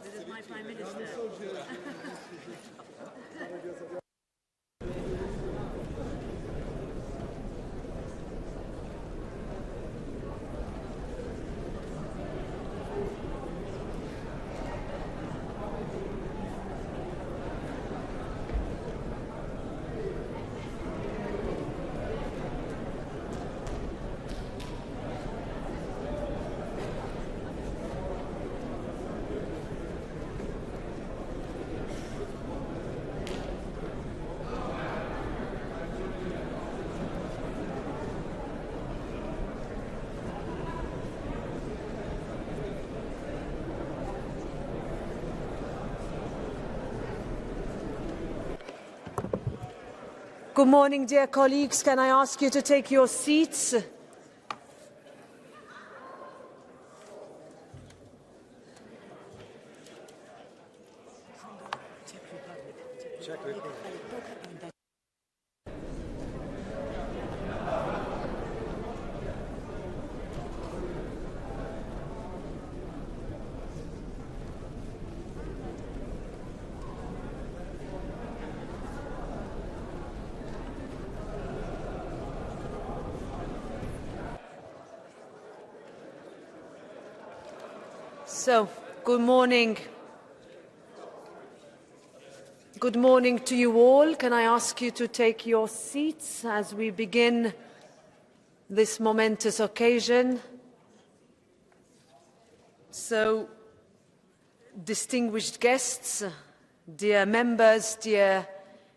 This is my Prime Minister. Good morning, dear colleagues. Can I ask you to take your seats? So, good morning. Good morning to you all. Can I ask you to take your seats as we begin this momentous occasion? So, distinguished guests, dear members, dear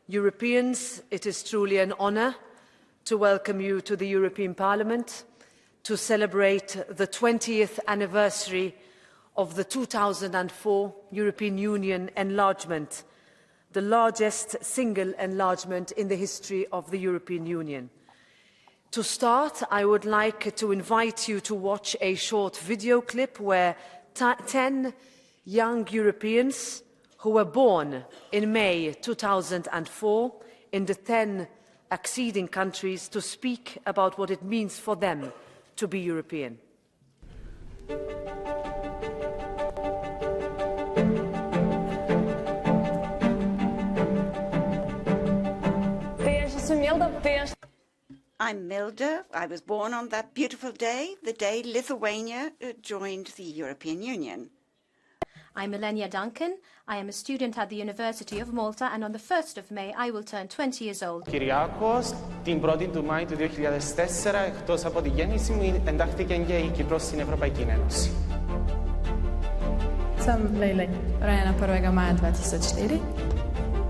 Europeans, it is truly an honour to welcome you to the European Parliament to celebrate the 20th anniversary of the 2004 European Union enlargement, the largest single enlargement in the history of the European Union. To start, I would like to invite you to watch a short video clip where 10 young Europeans who were born in May 2004 in the 10 acceding countries to speak about what it means for them to be European. I'm Milda. I was born on that beautiful day, the day Lithuania joined the European Union. I'm Melania Duncan. I am a student at the University of Malta, and on the 1st of May I will turn 20 years old. Κυριάκος, την 1η του Μάη του 2004, εκτός από τη γέννηση μου, εντάχθηκε και η Κύπρος στην Ευρωπαϊκή Ένωση. Sem Lejla, rojena 1. maja 2004.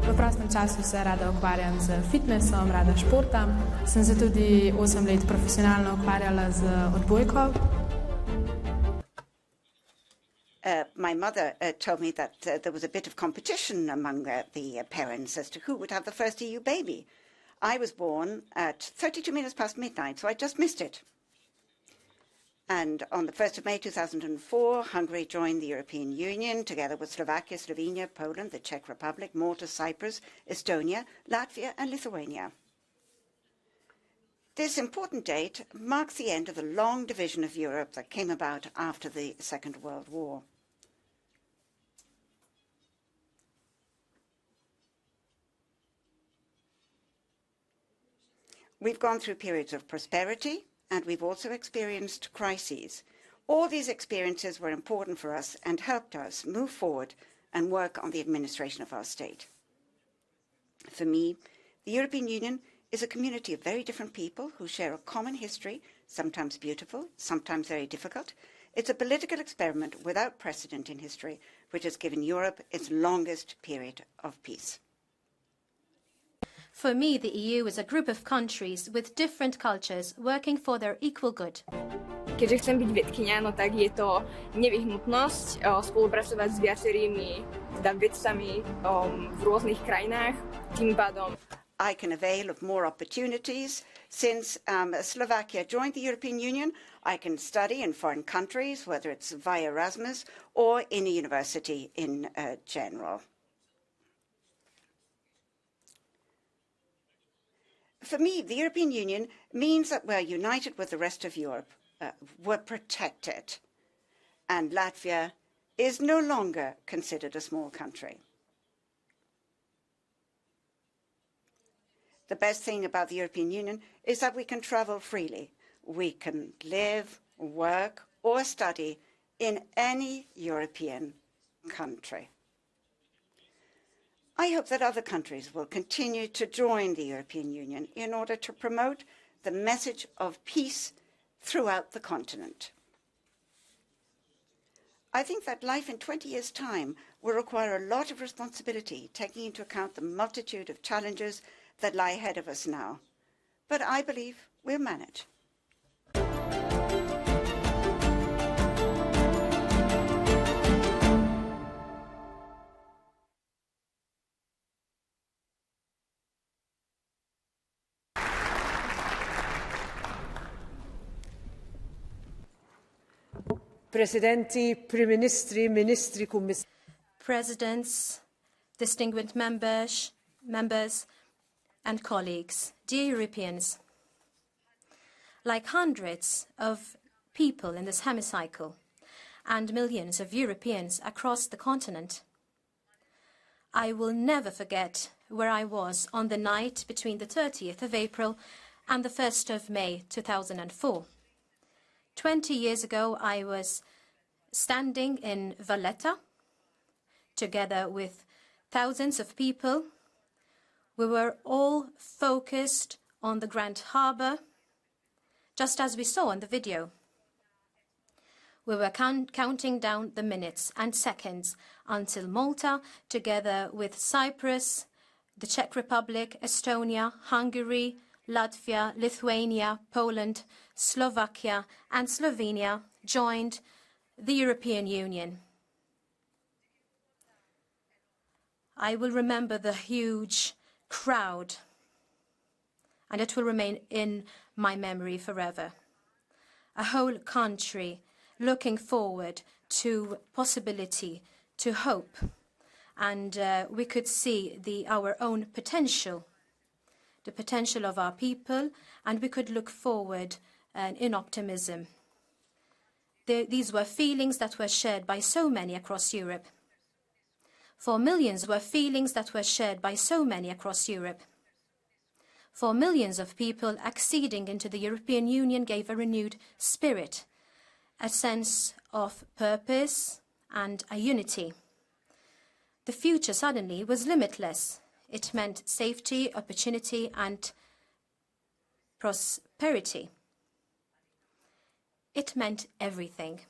V prostem času se rada ukvarjam z fitnessom, rada športam. Sem se tudi 8 let profesionalno ukvarjala z odbojko. My mother told me that there was a bit of competition among the parents as to who would have the first EU baby. I was born at 32 minutes past midnight, so I just missed it. And on the 1st of May 2004, Hungary joined the European Union, together with Slovakia, Slovenia, Poland, the Czech Republic, Malta, Cyprus, Estonia, Latvia, and Lithuania. This important date marks the end of the long division of Europe that came about after the Second World War. We've gone through periods of prosperity, and we've also experienced crises. All these experiences were important for us and helped us move forward and work on the administration of our state. For me, the European Union is a community of very different people who share a common history, sometimes beautiful, sometimes very difficult, It's a political experiment without precedent in history, which has given Europe its longest period of peace. For me, the EU is a group of countries with different cultures working for their equal good. Keďže chcem byť vedkyňa, no tak je to nevyhnutnosť spolupracovať s viacerými vedcami v rôznych krajinách. Tým pádom I can avail of more opportunities. Since Slovakia joined the European Union, I can study in foreign countries, whether it's via Erasmus or in a university in general. For me, the European Union means that we're united with the rest of Europe. We're protected. And Latvia is no longer considered a small country. The best thing about the European Union is that we can travel freely. We can live, work, or study in any European country. I hope that other countries will continue to join the European Union in order to promote the message of peace throughout the continent. I think that life in 20 years' time will require a lot of responsibility, taking into account the multitude of challenges that lie ahead of us now. But I believe we'll manage. Presidenti, Prim Ministri, Ministri, Kummissari. Presidents, distinguished members, and colleagues, dear Europeans, like hundreds of people in this hemicycle and millions of Europeans across the continent, I will never forget where I was on the night between the 30th of April and the 1st of May 2004. 20 years ago, I was standing in Valletta together with thousands of people. We were all focused on the Grand Harbour, just as we saw in the video. We were counting down the minutes and seconds until Malta, together with Cyprus, the Czech Republic, Estonia, Hungary, Latvia, Lithuania, Poland, Slovakia, and Slovenia joined the European Union. I will remember the huge crowd, and it will remain in my memory forever. A whole country looking forward to possibility, to hope, and we could see our own potential, the potential of our people, and we could look forward in optimism. These were feelings that were shared by so many across Europe. For millions were feelings that were shared by so many across Europe. For millions of people, acceding into the European Union gave a renewed spirit, a sense of purpose and a unity. The future suddenly was limitless. It meant safety, opportunity, and prosperity. It meant everything.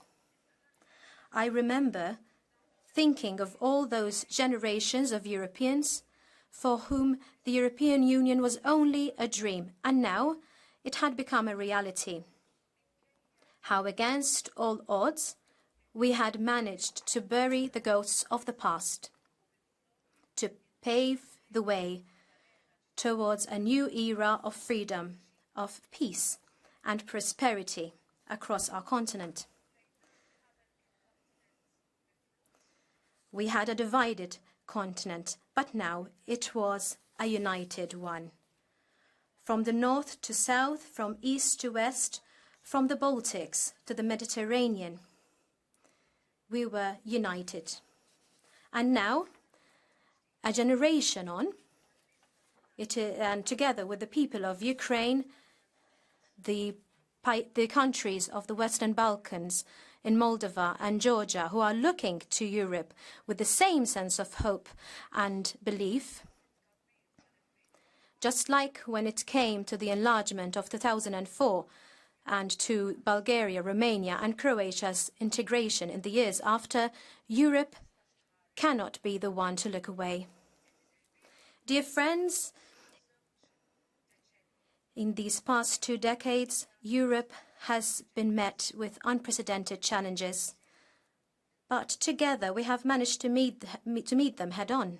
I remember thinking of all those generations of Europeans for whom the European Union was only a dream, and now it had become a reality. How, against all odds, we had managed to bury the ghosts of the past, to pave the way towards a new era of freedom, of peace and prosperity across our continent. We had a divided continent, but now it was a united one. From the north to south, from east to west, from the Baltics to the Mediterranean, we were united. And now, a generation on, and together with the people of Ukraine, the countries of the Western Balkans, in Moldova and Georgia, who are looking to Europe with the same sense of hope and belief, just like when it came to the enlargement of 2004, and to Bulgaria, Romania and Croatia's integration in the years after, Europe cannot be the one to look away. Dear friends, in these past 2 decades, Europe has been met with unprecedented challenges. But together we have managed to meet them head-on.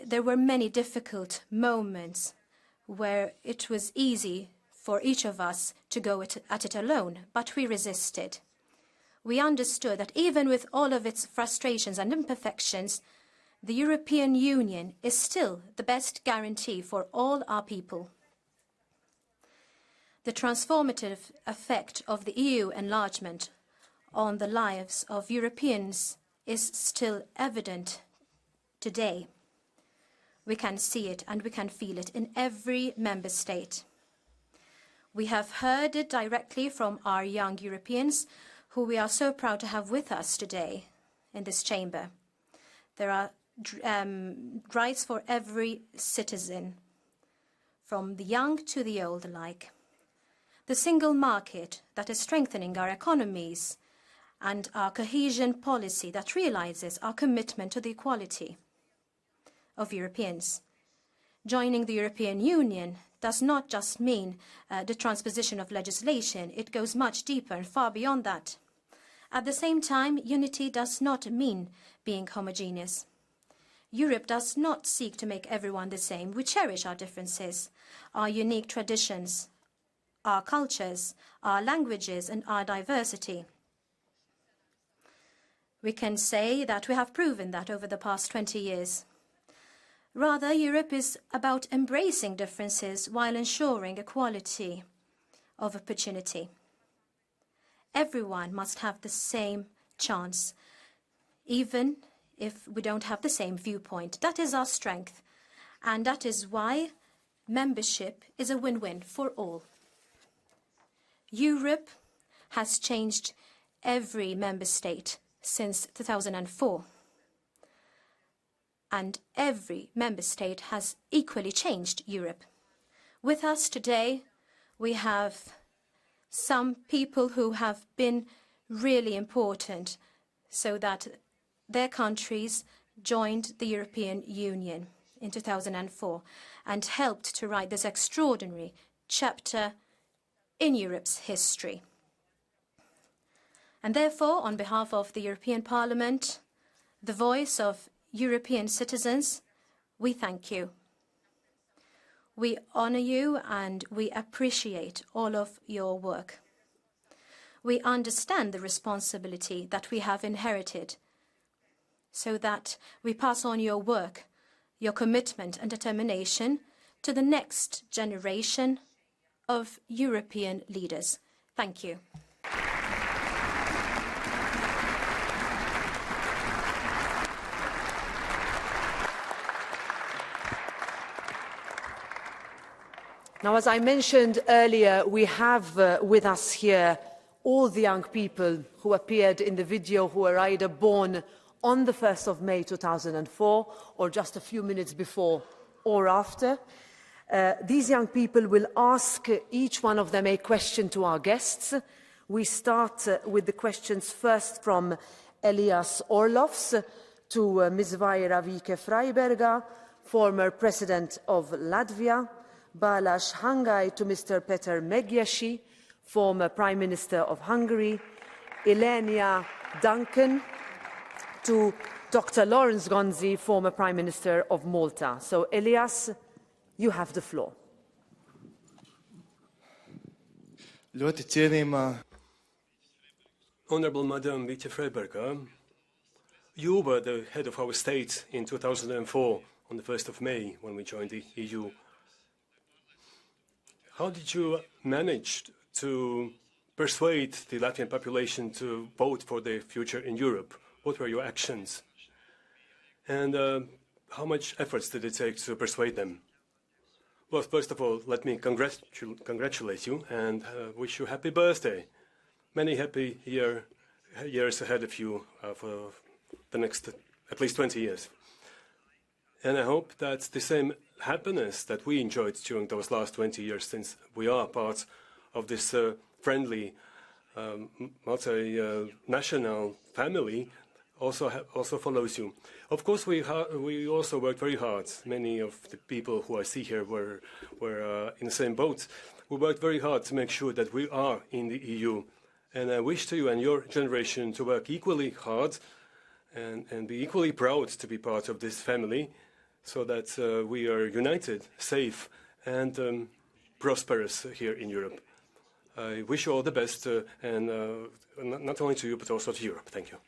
There were many difficult moments where it was easy for each of us to go at it alone, but we resisted. We understood that even with all of its frustrations and imperfections, the European Union is still the best guarantee for all our people. The transformative effect of the EU enlargement on the lives of Europeans is still evident today. We can see it and we can feel it in every member state. We have heard it directly from our young Europeans, who we are so proud to have with us today in this chamber. There are rights for every citizen, from the young to the old alike. The single market that is strengthening our economies and our cohesion policy that realizes our commitment to the equality of Europeans. Joining the European Union does not just mean the transposition of legislation. It goes much deeper and far beyond that. At the same time, unity does not mean being homogeneous. Europe does not seek to make everyone the same. We cherish our differences, our unique traditions, our cultures, our languages, and our diversity. We can say that we have proven that over the past 20 years. Rather, Europe is about embracing differences while ensuring equality of opportunity. Everyone must have the same chance, even if we don't have the same viewpoint. That is our strength, and that is why membership is a win-win for all. Europe has changed every member state since 2004. And every member state has equally changed Europe. With us today, we have some people who have been really important so that their countries joined the European Union in 2004 and helped to write this extraordinary chapter in Europe's history. And therefore, on behalf of the European Parliament, the voice of European citizens, we thank you. We honor you and we appreciate all of your work. We understand the responsibility that we have inherited so that we pass on your work, your commitment and determination to the next generation of European leaders. Thank you. Now, as I mentioned earlier, we have with us here all the young people who appeared in the video who were either born on the 1st of May 2004 or just a few minutes before or after. These young people will ask each one of them a question to our guests. We start with the questions first from Elias Orlovs to Ms. Vaira Vike-Freiberga, former President of Latvia, Balázs Hangai to Mr. Peter Megjesi, former Prime Minister of Hungary, Elenia Duncan to Dr. Lawrence Gonzi, former Prime Minister of Malta. So, Elias, you have the floor. Honourable Madam Vike-Freiberga, you were the head of our state in 2004 on the 1st of May when we joined the EU. How did you manage to persuade the Latvian population to vote for the future in Europe? What were your actions? And how much efforts did it take to persuade them? Well, first of all, let me congratulate you and wish you happy birthday. Many happy years ahead of you for the next at least 20 years. And I hope that the same happiness that we enjoyed during those last 20 years, since we are part of this friendly multinational family, also follows you. Of course, we also worked very hard. Many of the people who I see here were in the same boat. We worked very hard to make sure that we are in the EU. And I wish to you and your generation to work equally hard and be equally proud to be part of this family, so that we are united, safe, and prosperous here in Europe. I wish you all the best, and not only to you, but also to Europe. Thank you.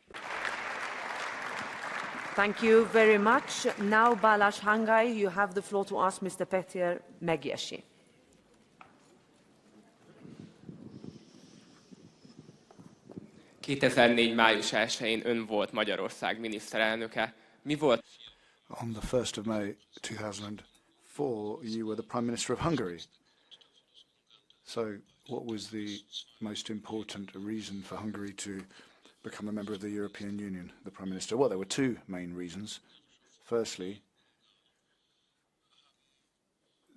Thank you very much. Now, Balázs Hangai, you have the floor to ask Mr. Peter Megiesi. 2004. május 1-én ön volt Magyarország miniszterelnöke. Mi volt? On the 1st of May 2004, you were the Prime Minister of Hungary. So what was the most important reason for Hungary to become a member of the European Union, the Prime Minister? Well, there were two main reasons. Firstly,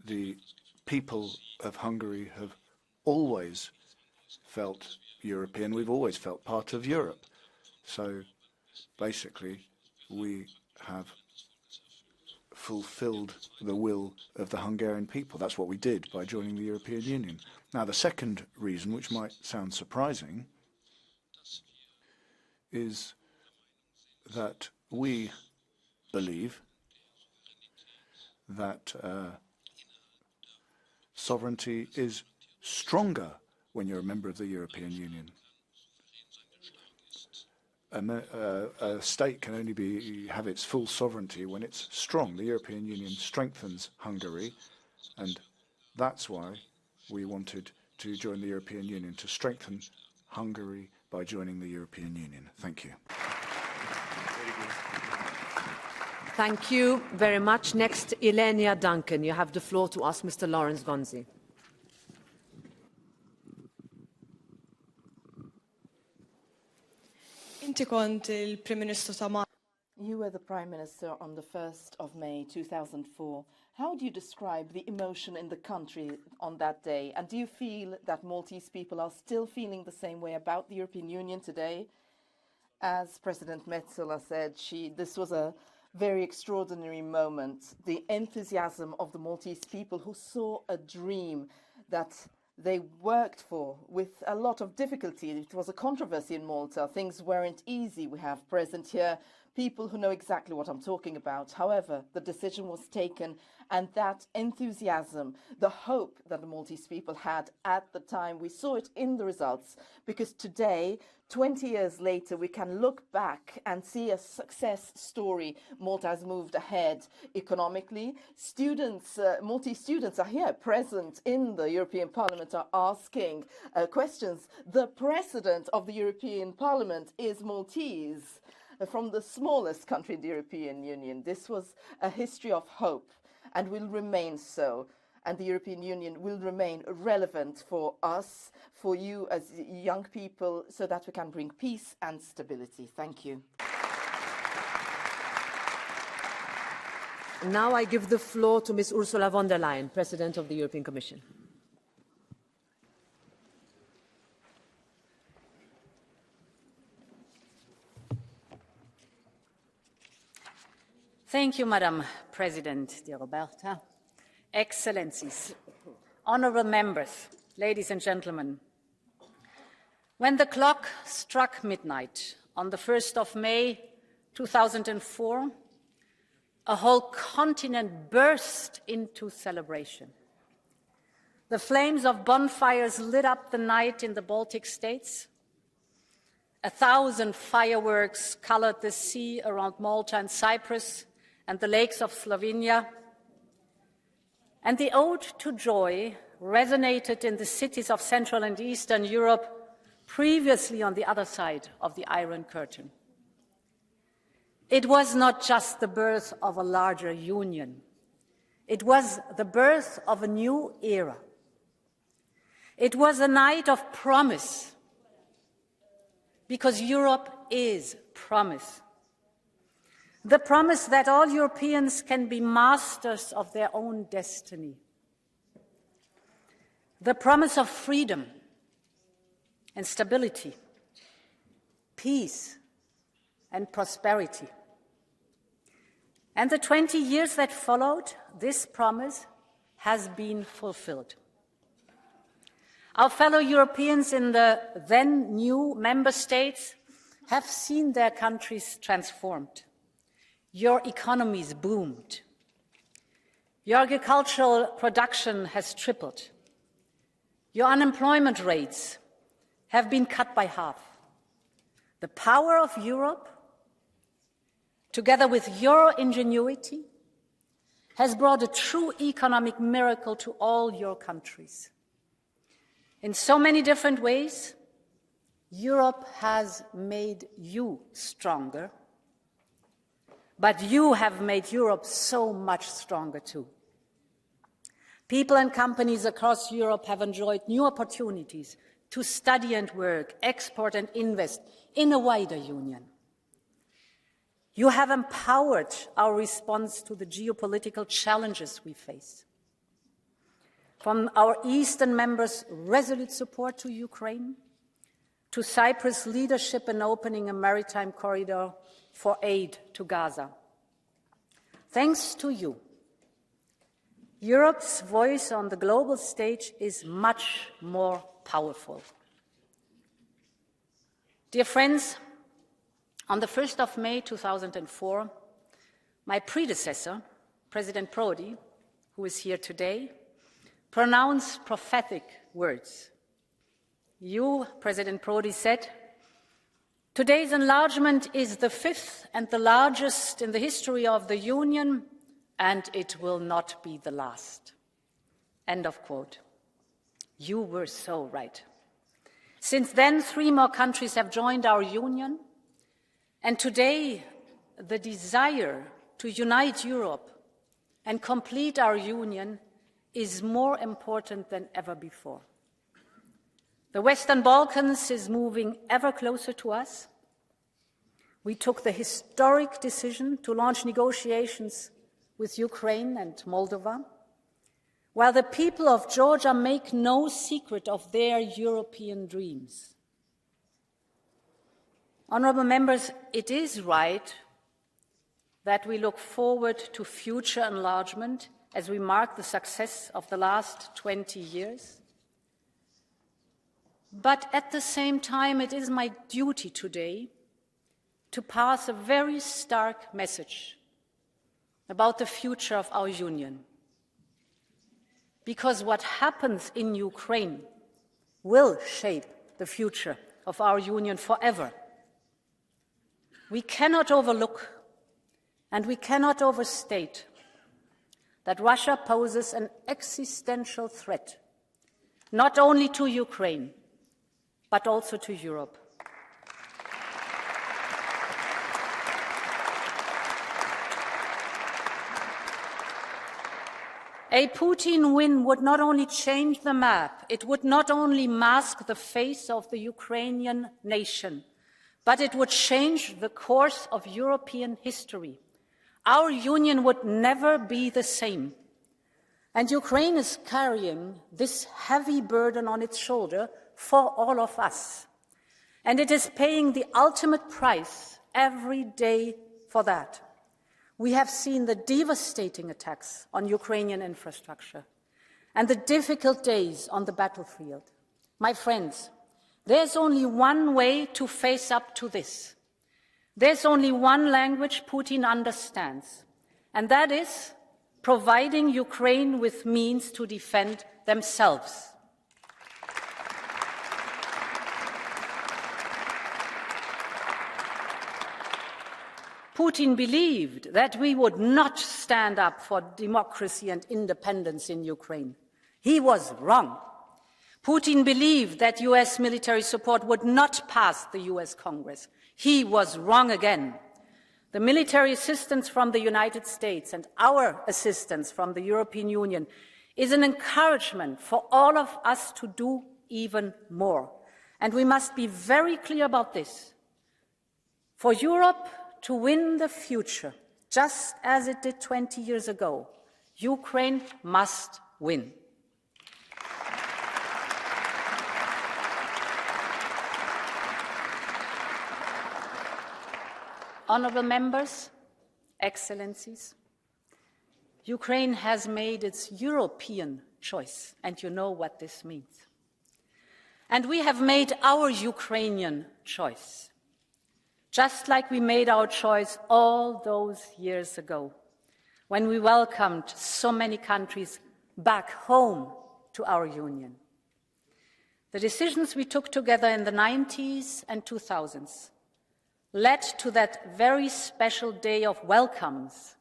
the people of Hungary have always felt European. We've always felt part of Europe. So basically, we have fulfilled the will of the Hungarian people. That's what we did by joining the European Union. Now, the second reason, which might sound surprising, is that we believe that sovereignty is stronger when you're a member of the European Union. A state can only have its full sovereignty when it's strong. The European Union strengthens Hungary, and that's why we wanted to join the European Union, to strengthen Hungary by joining the European Union. Thank you. Thank you very much. Next, Ilenia Duncan. You have the floor to ask Mr. Lawrence Gonzi. You were the Prime Minister on the 1st of May 2004. How do you describe the emotion in the country on that day? And do you feel that Maltese people are still feeling the same way about the European Union today? As President Metsola said, this was a very extraordinary moment. The enthusiasm of the Maltese people who saw a dream that they worked for with a lot of difficulty. It was a controversy in Malta. Things weren't easy. We have present here people who know exactly what I'm talking about. However, the decision was taken, and that enthusiasm, the hope that the Maltese people had at the time, we saw it in the results, because today, 20 years later, we can look back and see a success story. Malta has moved ahead economically. Maltese students are here present in the European Parliament, are asking questions. The President of the European Parliament is Maltese, from the smallest country in the European Union. This was a history of hope and will remain so. And the European Union will remain relevant for us, for you as young people, so that we can bring peace and stability. Thank you. Now I give the floor to Ms. Ursula von der Leyen, President of the European Commission. Thank you, Madam President, dear Roberta. Excellencies, honourable members, ladies and gentlemen. When the clock struck midnight on the 1st of May 2004, a whole continent burst into celebration. The flames of bonfires lit up the night in the Baltic states. 1,000 fireworks coloured the sea around Malta and Cyprus and the lakes of Slovenia. And the ode to joy resonated in the cities of Central and Eastern Europe, previously on the other side of the Iron Curtain. It was not just the birth of a larger union. It was the birth of a new era. It was a night of promise, because Europe is promise. The promise that all Europeans can be masters of their own destiny. The promise of freedom and stability, peace and prosperity. And the 20 years that followed, this promise has been fulfilled. Our fellow Europeans in the then new member states have seen their countries transformed. Your economies boomed. Your agricultural production has tripled. Your unemployment rates have been cut by half. The power of Europe, together with your ingenuity, has brought a true economic miracle to all your countries. In so many different ways, Europe has made you stronger, but you have made Europe so much stronger too. People and companies across Europe have enjoyed new opportunities to study and work, export and invest in a wider union. You have empowered our response to the geopolitical challenges we face. From our Eastern members' resolute support to Ukraine, to Cyprus' leadership in opening a maritime corridor for aid to Gaza. Thanks to you, Europe's voice on the global stage is much more powerful. Dear friends, on the 1st of May 2004, my predecessor, President Prodi, who is here today, pronounced prophetic words. You, President Prodi, said, "Today's enlargement is the 5th and the largest in the history of the Union, and it will not be the last." End of quote. You were so right. Since then, 3 more countries have joined our Union, and today the desire to unite Europe and complete our Union is more important than ever before. The Western Balkans is moving ever closer to us. We took the historic decision to launch negotiations with Ukraine and Moldova, while the people of Georgia make no secret of their European dreams. Honourable members, it is right that we look forward to future enlargement as we mark the success of the last 20 years. But at the same time, it is my duty today to pass a very stark message about the future of our Union. Because what happens in Ukraine will shape the future of our Union forever. We cannot overlook and we cannot overstate that Russia poses an existential threat, not only to Ukraine, but also to Europe. A Putin win would not only change the map, it would not only mask the face of the Ukrainian nation, but it would change the course of European history. Our Union would never be the same. And Ukraine is carrying this heavy burden on its shoulder for all of us. And it is paying the ultimate price every day for that. We have seen the devastating attacks on Ukrainian infrastructure and the difficult days on the battlefield. My friends, there's only one way to face up to this. There's only one language Putin understands, and that is providing Ukraine with means to defend themselves. Putin believed that we would not stand up for democracy and independence in Ukraine. He was wrong. Putin believed that US military support would not pass the US Congress. He was wrong again. The military assistance from the United States and our assistance from the European Union is an encouragement for all of us to do even more. And we must be very clear about this. For Europe to win the future, just as it did 20 years ago, Ukraine must win. Honourable members, excellencies, Ukraine has made its European choice, and you know what this means. And we have made our Ukrainian choice, just like we made our choice all those years ago, when we welcomed so many countries back home to our Union. The decisions we took together in the 90s and 2000s led to that very special day of welcomes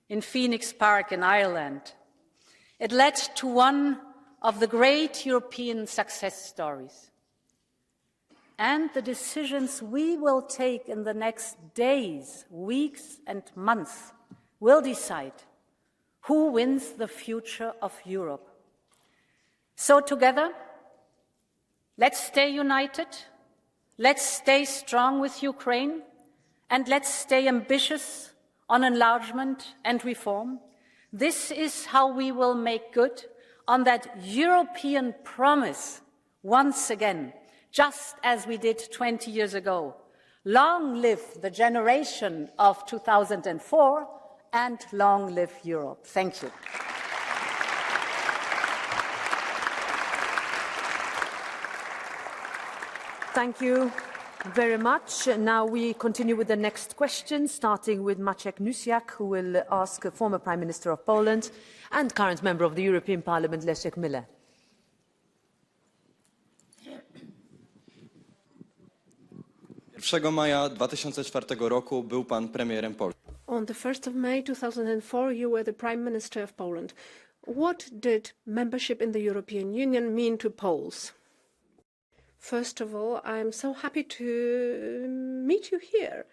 in Phoenix Park in Ireland. It led to one of the great European success stories. And the decisions we will take in the next days, weeks, and months will decide who wins the future of Europe. So together, let's stay united, let's stay strong with Ukraine, and let's stay ambitious on enlargement and reform. This is how we will make good on that European promise once again, just as we did 20 years ago. Long live the generation of 2004, and long live Europe. Thank you. Thank you very much. Now we continue with the next question, starting with Maciek Nusiak, who will ask former Prime Minister of Poland and current member of the European Parliament, Leszek Miller. Maja 2004 roku był pan premierem Polski. On the 1st of May 2004, you were the Prime Minister of Poland. What did membership in the European Union mean to Poles? First of all, I'm so happy to meet you here.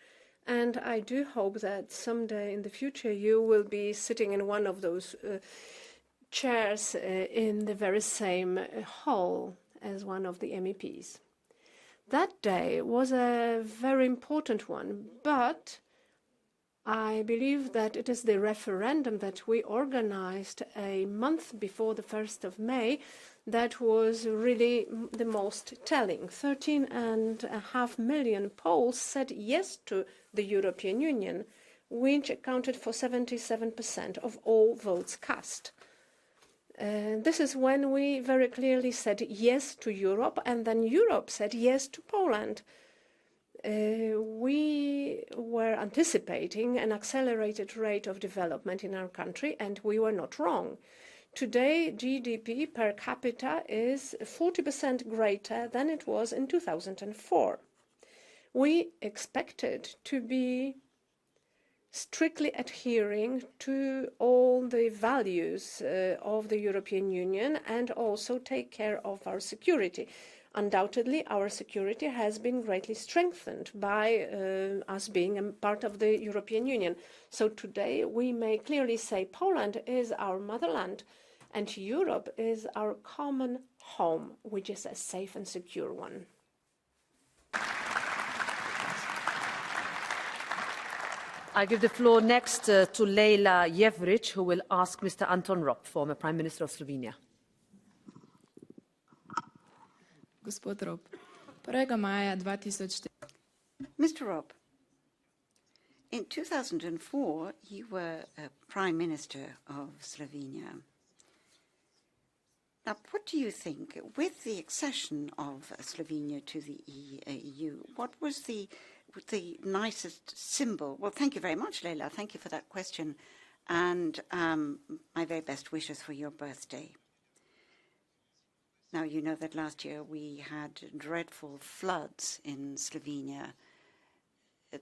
And I do hope that someday in the future you will be sitting in one of those chairs in the very same hall as one of the MEPs. That day was a very important one, but I believe that it is the referendum that we organized a month before the 1st of May that was really the most telling. 13.5 million Poles said yes to the European Union, which accounted for 77% of all votes cast. This is when we very clearly said yes to Europe, and then Europe said yes to Poland. We were anticipating an accelerated rate of development in our country, and we were not wrong. Today, GDP per capita is 40% greater than it was in 2004. We expected to be strictly adhering to all the values of the European Union and also take care of our security. Undoubtedly, our security has been greatly strengthened by us being a part of the European Union. So today we may clearly say Poland is our motherland and Europe is our common home, which is a safe and secure one. I give the floor next to Leila Jevrić, who will ask Mr. Anton Rop, former Prime Minister of Slovenia. Gospod Rop, 1. maja 2004. Mr. Rop, in 2004, you were Prime Minister of Slovenia. Now, what do you think, with the accession of Slovenia to the EU, what was the nicest symbol? Well, thank you very much, Leila. Thank you for that question. And my very best wishes for your birthday. Now, you know that last year we had dreadful floods in Slovenia,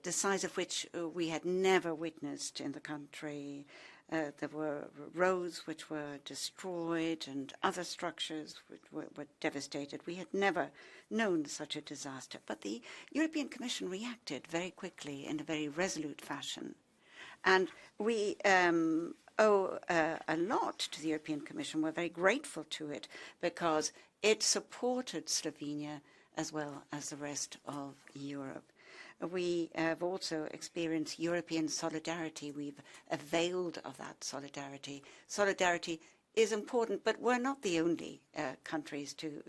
the size of which we had never witnessed in the country. There were roads which were destroyed and other structures which were devastated. We had never known such a disaster. But the European Commission reacted very quickly in a very resolute fashion. And we owe a lot to the European Commission. We're very grateful to it because it supported Slovenia as well as the rest of Europe. we have also experienced European solidarity. We've availed of that solidarity. Solidarity is important, but we're not the only country to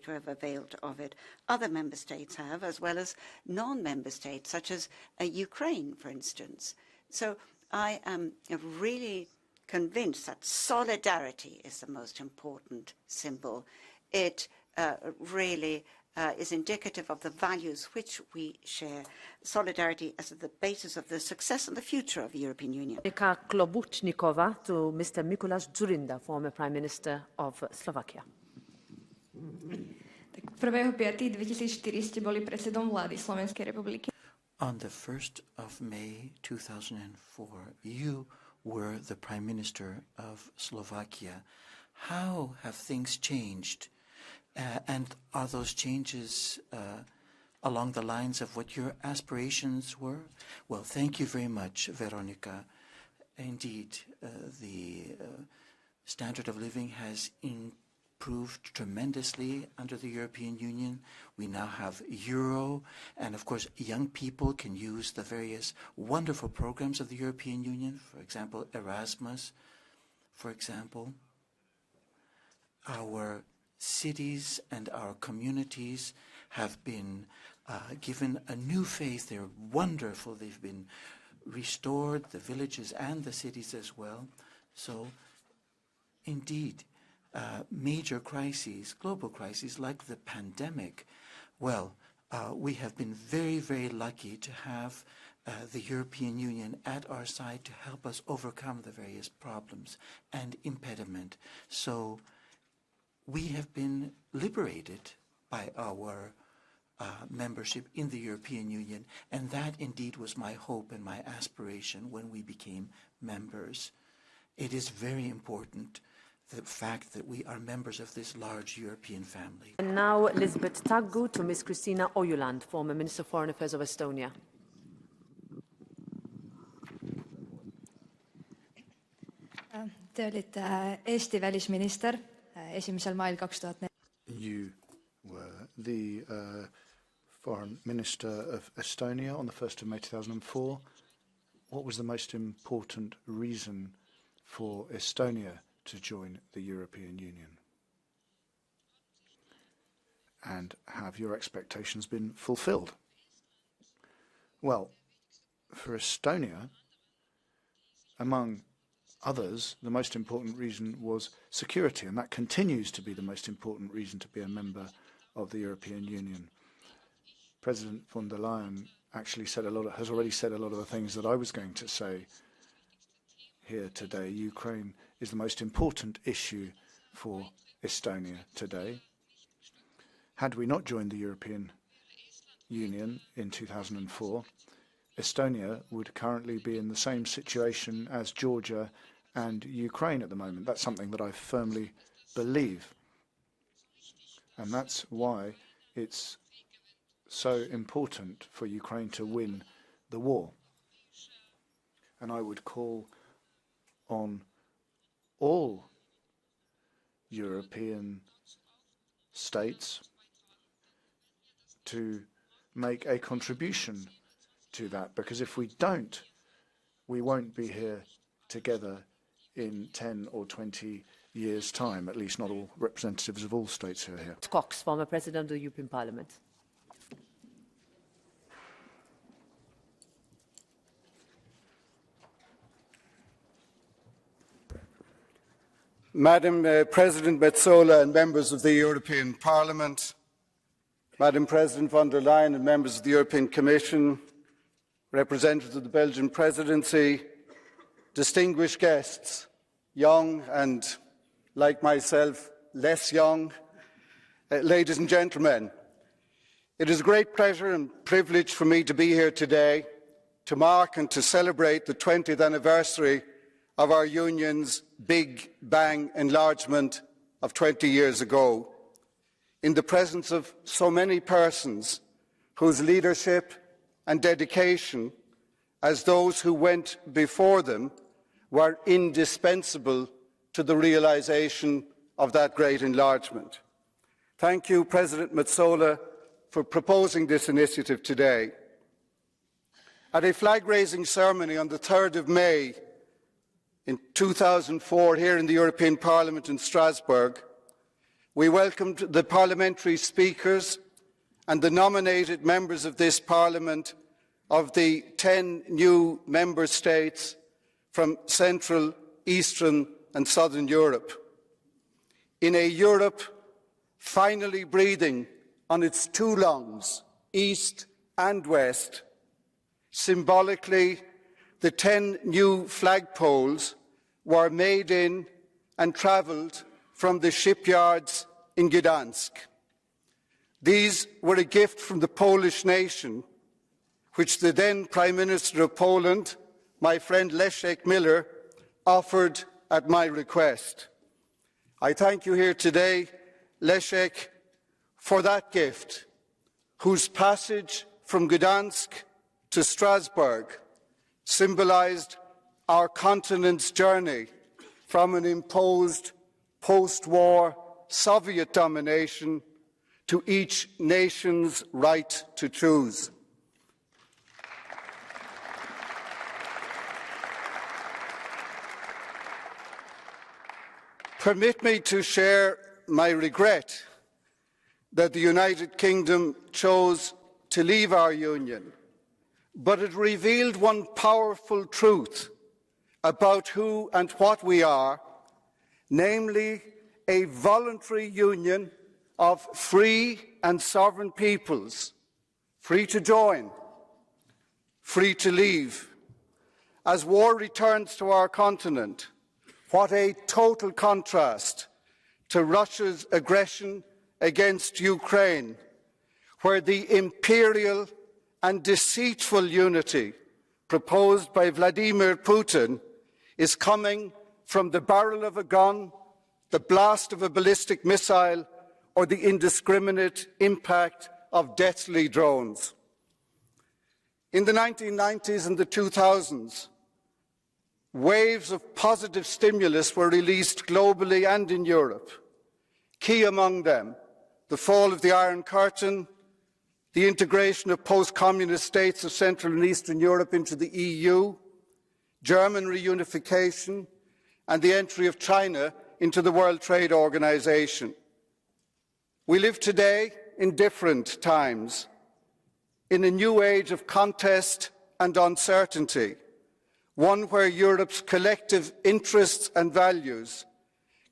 have availed of it. Other member states have, as well as non-member states, such as Ukraine, for instance. So I am really convinced that solidarity is the most important symbol. It really is indicative of the values which we share. Solidarity as the basis of the success and the future of the European Union. Klobuchnikova to Mr. Mikuláš Dzurinda, former Prime Minister of Slovakia. 1.5.2004 ste boli predsedom vlády Slovenskej republiky. On the 1st of May 2004, you were the Prime Minister of Slovakia. How have things changed? And are those changes along the lines of what your aspirations were? Well, thank you very much, Veronica. Indeed, the standard of living has improved tremendously under the European Union. We now have Euro, and of course, young people can use the various wonderful programs of the European Union, for example, Erasmus, for example. Our cities and our communities have been given a new faith. They're wonderful. They've been restored, the villages and the cities as well. So, indeed, major crises, global crises like the pandemic, well, we have been very, very lucky to have the European Union at our side to help us overcome the various problems and impediment. So, we have been liberated by our membership in the European Union, and that indeed was my hope and my aspiration when we became members. It is very important, the fact that we are members of this large European family. And now Lisbeth Taggu to Ms. Kristina Ojuland, former Minister of Foreign Affairs of Estonia. Te olite Eesti välisminister 1. mail 2004. You were the Foreign Minister of Estonia on the 1st of May 2004. What was the most important reason for Estonia to join the European Union? And have your expectations been fulfilled? Well, for Estonia, among others, the most important reason was security, and that continues to be the most important reason to be a member of the European Union. President von der Leyen actually has already said a lot of the things that I was going to say here today. Ukraine is the most important issue for Estonia today. Had we not joined the European Union in 2004, Estonia would currently be in the same situation as Georgia and Ukraine at the moment. That's something that I firmly believe. And that's why it's so important for Ukraine to win the war. And I would call on all European states to make a contribution to that, because if we don't, we won't be here together in 10 or 20 years' time, at least not all representatives of all states who are here. Cox, former President of the European Parliament. Madam President Metsola and members of the European Parliament, Madam President von der Leyen and members of the European Commission, representatives of the Belgian Presidency, distinguished guests, young and, like myself, less young, ladies and gentlemen, it is a great pleasure and privilege for me to be here today to mark and to celebrate the 20th anniversary of our Union's Big Bang enlargement of 20 years ago, in the presence of so many persons whose leadership and dedication, as those who went before them, were indispensable to the realisation of that great enlargement. Thank you, President Metsola, for proposing this initiative today. At a flag-raising ceremony on the 3rd of May in 2004 here in the European Parliament in Strasbourg, we welcomed the parliamentary speakers and the nominated members of this Parliament of the 10 new member states from Central, Eastern and Southern Europe. In a Europe finally breathing on its two lungs, East and West, symbolically, the 10 new flagpoles were made in and travelled from the shipyards in Gdansk. These were a gift from the Polish nation, which the then Prime Minister of Poland, my friend Leszek Miller, offered at my request. I thank you here today, Leszek, for that gift, whose passage from Gdansk to Strasbourg symbolised our continent's journey from an imposed post-war Soviet domination to each nation's right to choose. Permit me to share my regret that the United Kingdom chose to leave our union, but it revealed one powerful truth about who and what we are, namely a voluntary union of free and sovereign peoples, free to join, free to leave. As war returns to our continent, what a total contrast to Russia's aggression against Ukraine, where the imperial and deceitful unity proposed by Vladimir Putin is coming from the barrel of a gun, the blast of a ballistic missile, or the indiscriminate impact of deathly drones. In the 1990s and the 2000s, waves of positive stimulus were released globally and in Europe. Key among them, the fall of the Iron Curtain, the integration of post-communist states of Central and Eastern Europe into the EU, German reunification, and the entry of China into the World Trade Organization. We live today in different times, in a new age of contest and uncertainty, one where Europe's collective interests and values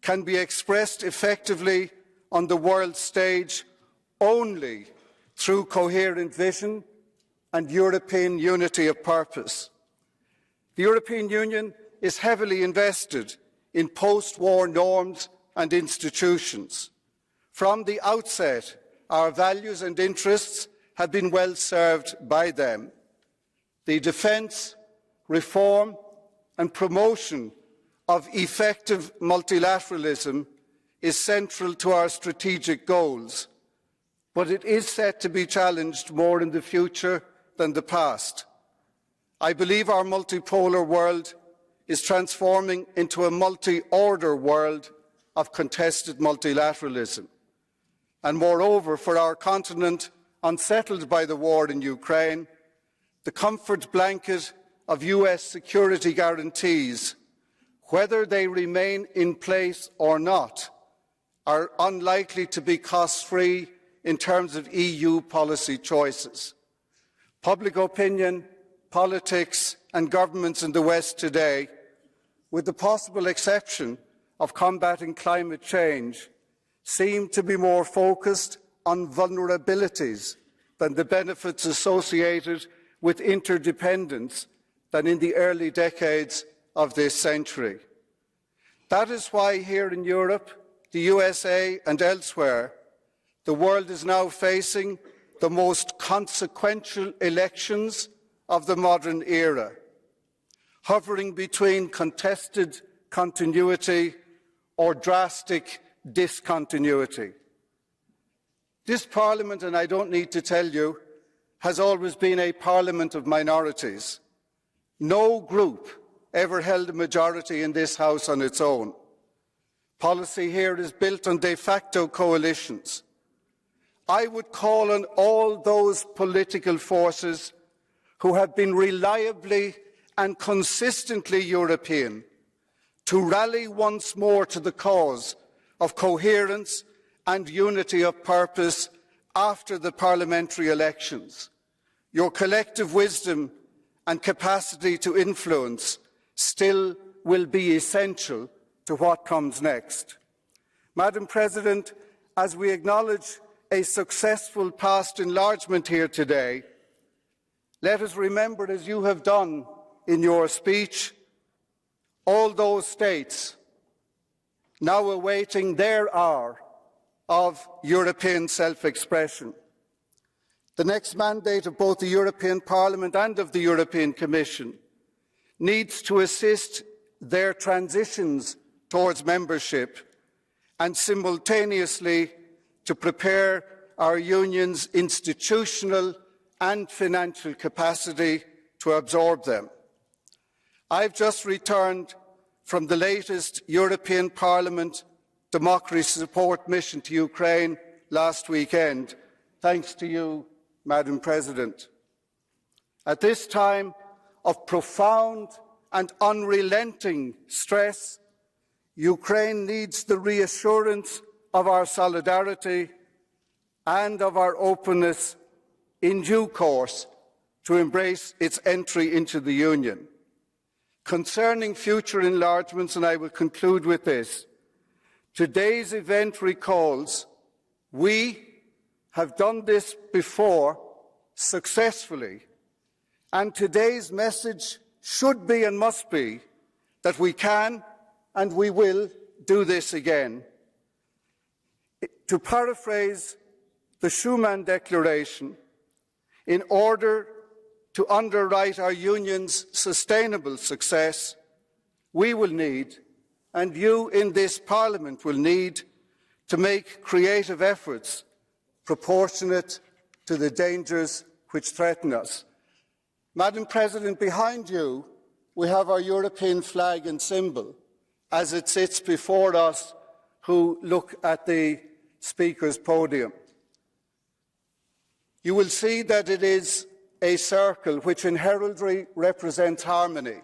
can be expressed effectively on the world stage only through coherent vision and European unity of purpose. The European Union is heavily invested in post-war norms and institutions. From the outset, our values and interests have been well served by them. The defence, reform and promotion of effective multilateralism is central to our strategic goals, but it is set to be challenged more in the future than the past. I believe our multipolar world is transforming into a multi-order world of contested multilateralism. And moreover, for our continent unsettled by the war in Ukraine, the comfort blanket of US security guarantees, whether they remain in place or not, are unlikely to be cost-free in terms of EU policy choices. Public opinion, politics and governments in the West today, with the possible exception of combating climate change, seem to be more focused on vulnerabilities than the benefits associated with interdependence than in the early decades of this century. That is why here in Europe, the USA and elsewhere, the world is now facing the most consequential elections of the modern era, hovering between contested continuity or drastic discontinuity. This Parliament, and I don't need to tell you, has always been a parliament of minorities. No group ever held a majority in this House on its own. Policy here is built on de facto coalitions. I would call on all those political forces who have been reliably and consistently European, to rally once more to the cause of coherence and unity of purpose after the parliamentary elections. Your collective wisdom and capacity to influence still will be essential to what comes next. Madam President, as we acknowledge a successful past enlargement here today, let us remember, as you have done in your speech, all those states now awaiting their hour of European self-expression. The next mandate of both the European Parliament and of the European Commission needs to assist their transitions towards membership and simultaneously to prepare our Union's institutional and financial capacity to absorb them. I've just returned from the latest European Parliament democracy support mission to Ukraine last weekend, thanks to you, Madam President. At this time of profound and unrelenting stress, Ukraine needs the reassurance of our solidarity and of our openness in due course to embrace its entry into the Union. Concerning future enlargements, and I will conclude with this, today's event recalls we have done this before successfully, and today's message should be and must be that we can and we will do this again. To paraphrase the Schuman Declaration, in order to underwrite our Union's sustainable success, we will need, and you in this Parliament will need, to make creative efforts proportionate to the dangers which threaten us. Madam President, behind you we have our European flag and symbol as it sits before us who look at the Speaker's podium. You will see that it is a circle which in heraldry represents harmony.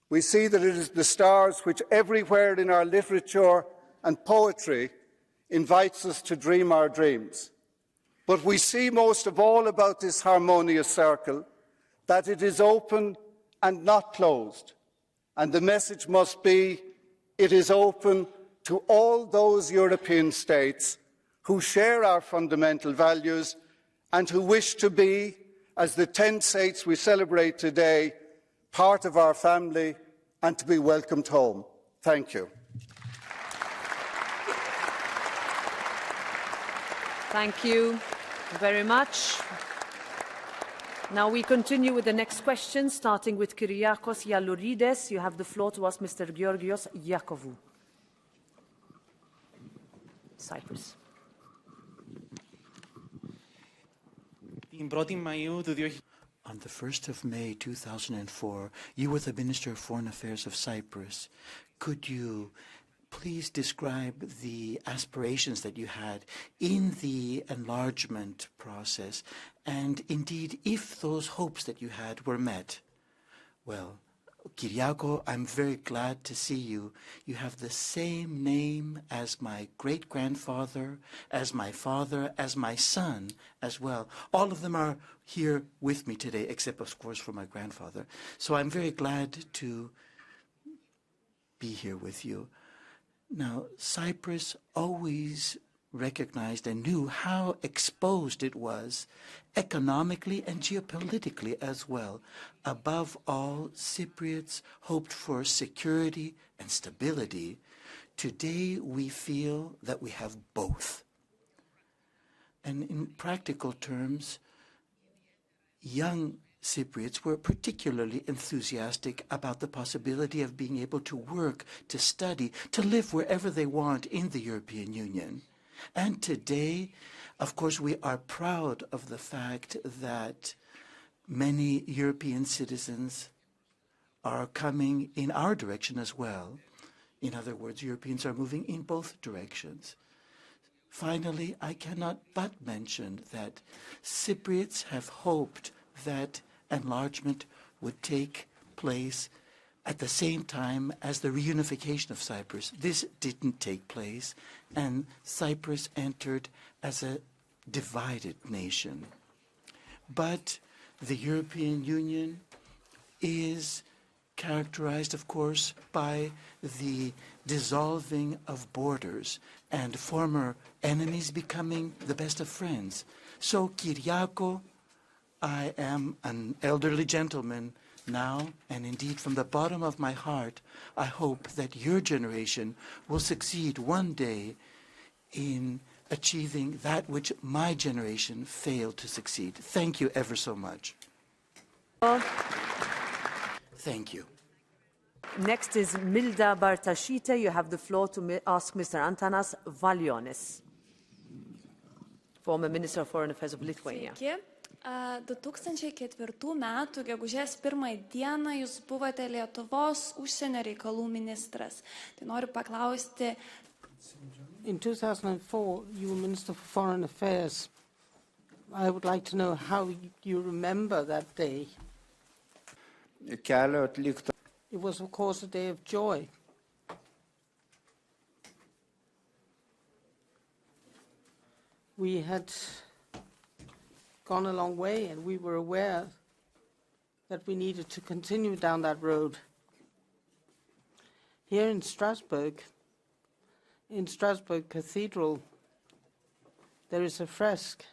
We see that it is the stars which everywhere in our literature and poetry invites us to dream our dreams. But we see most of all about this harmonious circle that it is open and not closed. And the message must be, it is open to all those European states who share our fundamental values and who wish to be, as the 10 states we celebrate today, part of our family and to be welcomed home. Thank you. Thank you very much. Now we continue with the next question, starting with Kyriakos Yallourides. You have the floor to ask Mr. Georgios Iakovou. Cyprus. On the 1st of May 2004, you were the Minister of Foreign Affairs of Cyprus. Could you please describe the aspirations that you had in the enlargement process, and indeed if those hopes that you had were met? Well, Kyriako, I'm very glad to see you. You have the same name as my great-grandfather, as my father, as my son as well. All of them are here with me today, except, of course, for my grandfather. So I'm very glad to be here with you. Now, Cyprus always recognized and knew how exposed it was economically and geopolitically as well. Above all, Cypriots hoped for security and stability. Today, we feel that we have both. And in practical terms, young Cypriots were particularly enthusiastic about the possibility of being able to work, to study, to live wherever they want in the European Union. And today, of course, we are proud of the fact that many European citizens are coming in our direction as well. In other words, Europeans are moving in both directions. Finally, I cannot but mention that Cypriots have hoped that enlargement would take place at the same time as the reunification of Cyprus. This didn't take place, and Cyprus entered as a divided nation. But the European Union is characterized, of course, by the dissolving of borders and former enemies becoming the best of friends. So, Kyriako, I am an elderly gentleman now, and indeed from the bottom of my heart, I hope that your generation will succeed one day in achieving that which my generation failed to succeed. Thank you ever so much. Thank you. Next is Milda Bartashite. You have the floor to ask Mr. Antanas Valionis, former Minister of Foreign Affairs of Lithuania. 2004 metų gegužės 1 dieną jūs buvote Lietuvos užsienio reikalų ministras. Tai noriu paklausti. In 2004, you were Minister for Foreign Affairs. I would like to know how you remember that day. It was, of course, a day of joy. We had gone a long way, and we were aware that we needed to continue down that road. Here in Strasbourg Cathedral, there is a fresque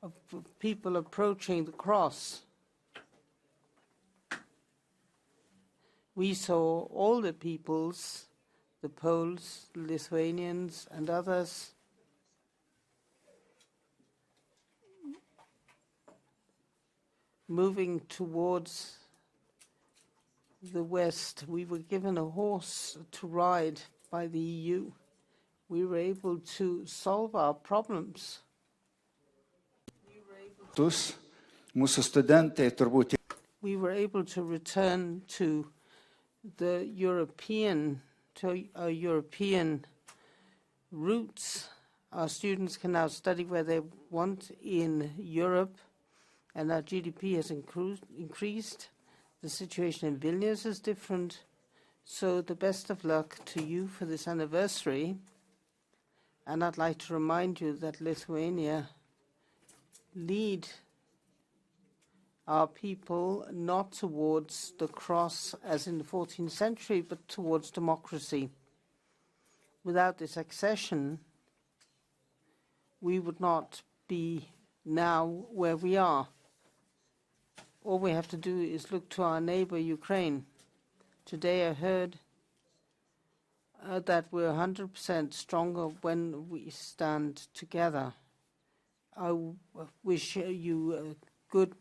of people approaching the cross. We saw all the peoples, the Poles, the Lithuanians, and others, moving towards the west. We were given a horse to ride by the EU. We were able to solve our problems. We were able to return to the European roots. Our students can now study where they want in Europe, and our GDP has increased. The situation in Vilnius is different. So the best of luck to you for this anniversary. And I'd like to remind you that Lithuania lead our people not towards the cross as in the 14th century, but towards democracy. Without this accession, we would not be now where we are. All we have to do is look to our neighbor, Ukraine. Today I heard that we're 100% stronger when we stand together. I wish you a good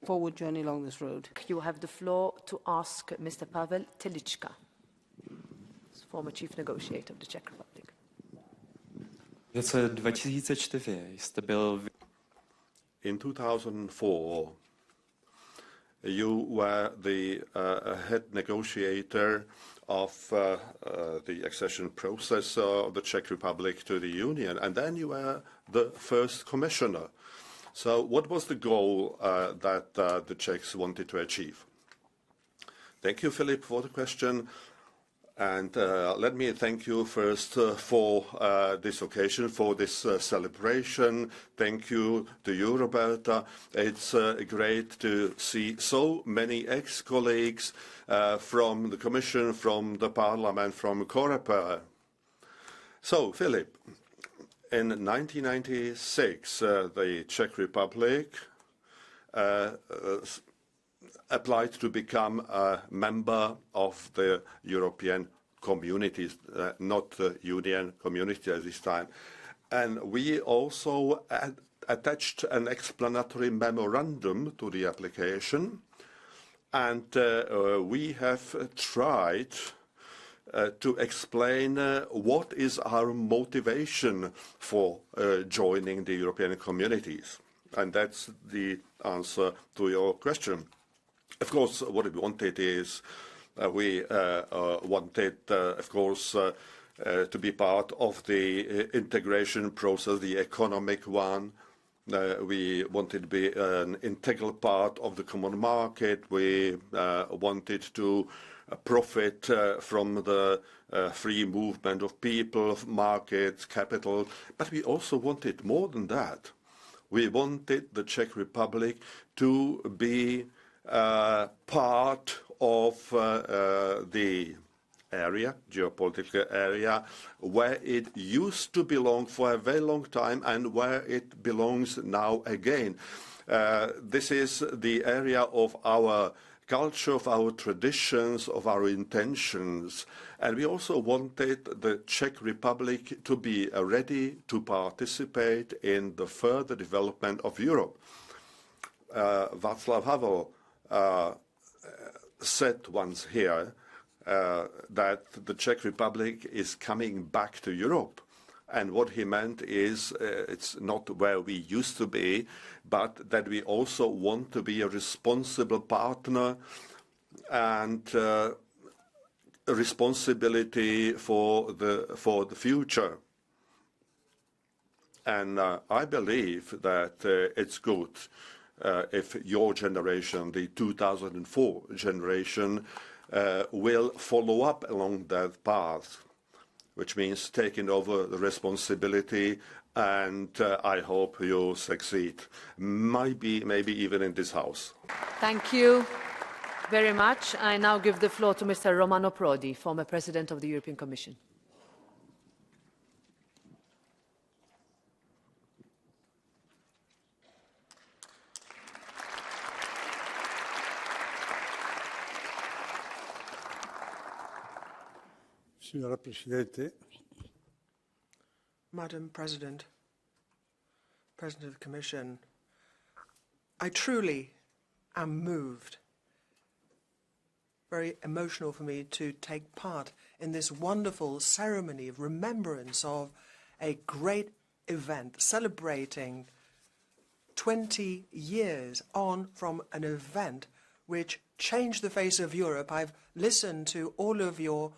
forward journey along this road. You have the floor to ask Mr. Pavel Telichka, former chief negotiator of the Czech Republic. In 2004, you were the head negotiator of the accession process of the Czech Republic to the Union, and then you were the first commissioner. So what was the goal that the Czechs wanted to achieve? Thank you, Philip, for the question. And let me thank you first for this occasion, for this celebration. Thank you to you, Roberta. It's great to see so many ex-colleagues from the Commission, from the Parliament, from Coreper. So, Philip, in 1996, the Czech Republic applied to become a member of the European communities, not the Union community at this time. And we also attached an explanatory memorandum to the application. And we have tried to explain what is our motivation for joining the European communities. And that's the answer to your question. Of course, what we wanted is we wanted, of course, to be part of the integration process, the economic one, We wanted to be an integral part of the common market. We wanted to profit from the free movement of people, of markets, capital. But we also wanted more than that. We wanted the Czech Republic to be part of the area, geopolitical area, where it used to belong for a very long time and where it belongs now again. This is the area of our culture, of our traditions, of our intentions. And we also wanted the Czech Republic to be ready to participate in the further development of Europe. Václav Havel said once here that the Czech Republic is coming back to Europe. And what he meant is it's not where we used to be, but that we also want to be a responsible partner and a responsibility for the future. And I believe that it's good if your generation, the 2004 generation, will follow up along that path, which means taking over the responsibility, and I hope you'll succeed, maybe even in this House. Thank you very much. I now give the floor to Mr. Romano Prodi, former President of the European Commission. Signora Presidente. Madam President, President of the Commission, I truly am moved. Very emotional for me to take part in this wonderful ceremony of remembrance of a great event celebrating 20 years on from an event which changed the face of Europe. I've listened to all of your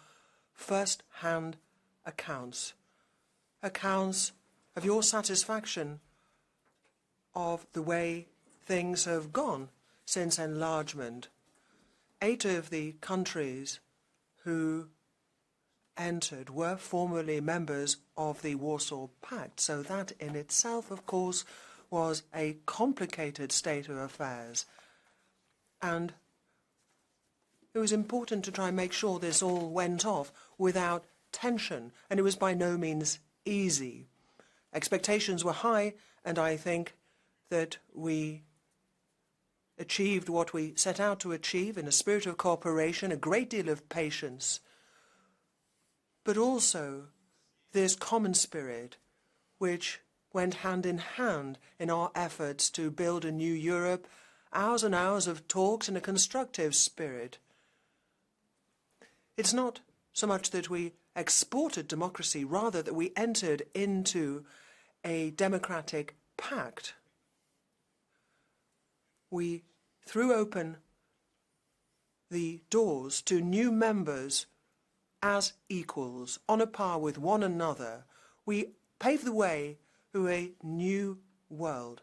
first-hand accounts of your satisfaction of the way things have gone since enlargement. 8 of the countries who entered were formerly members of the Warsaw Pact, so that in itself, of course, was a complicated state of affairs. And it was important to try and make sure this all went off without tension, and it was by no means easy. Expectations were high, and I think that we achieved what we set out to achieve in a spirit of cooperation, a great deal of patience, but also this common spirit which went hand in hand in our efforts to build a new Europe, hours and hours of talks in a constructive spirit. It's not so much that we exported democracy, rather that we entered into a democratic pact. We threw open the doors to new members as equals, on a par with one another. We paved the way to a new world.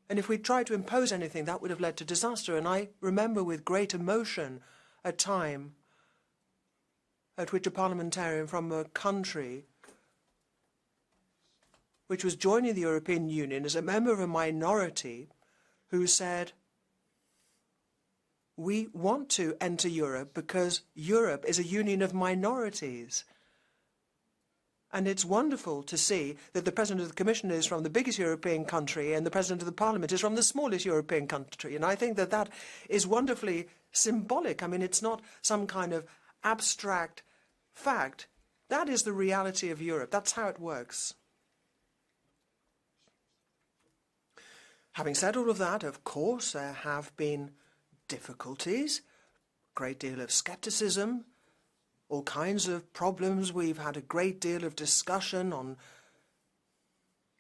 And if we tried to impose anything, that would have led to disaster. And I remember with great emotion a time at which a parliamentarian from a country which was joining the European Union as a member of a minority who said, we want to enter Europe because Europe is a union of minorities. And it's wonderful to see that the President of the Commission is from the biggest European country and the President of the Parliament is from the smallest European country. And I think that that is wonderfully symbolic. I mean, it's not some kind of abstract fact. That is the reality of Europe. That's how it works. Having said all of that, of course, there have been difficulties, a great deal of skepticism, all kinds of problems. We've had a great deal of discussion on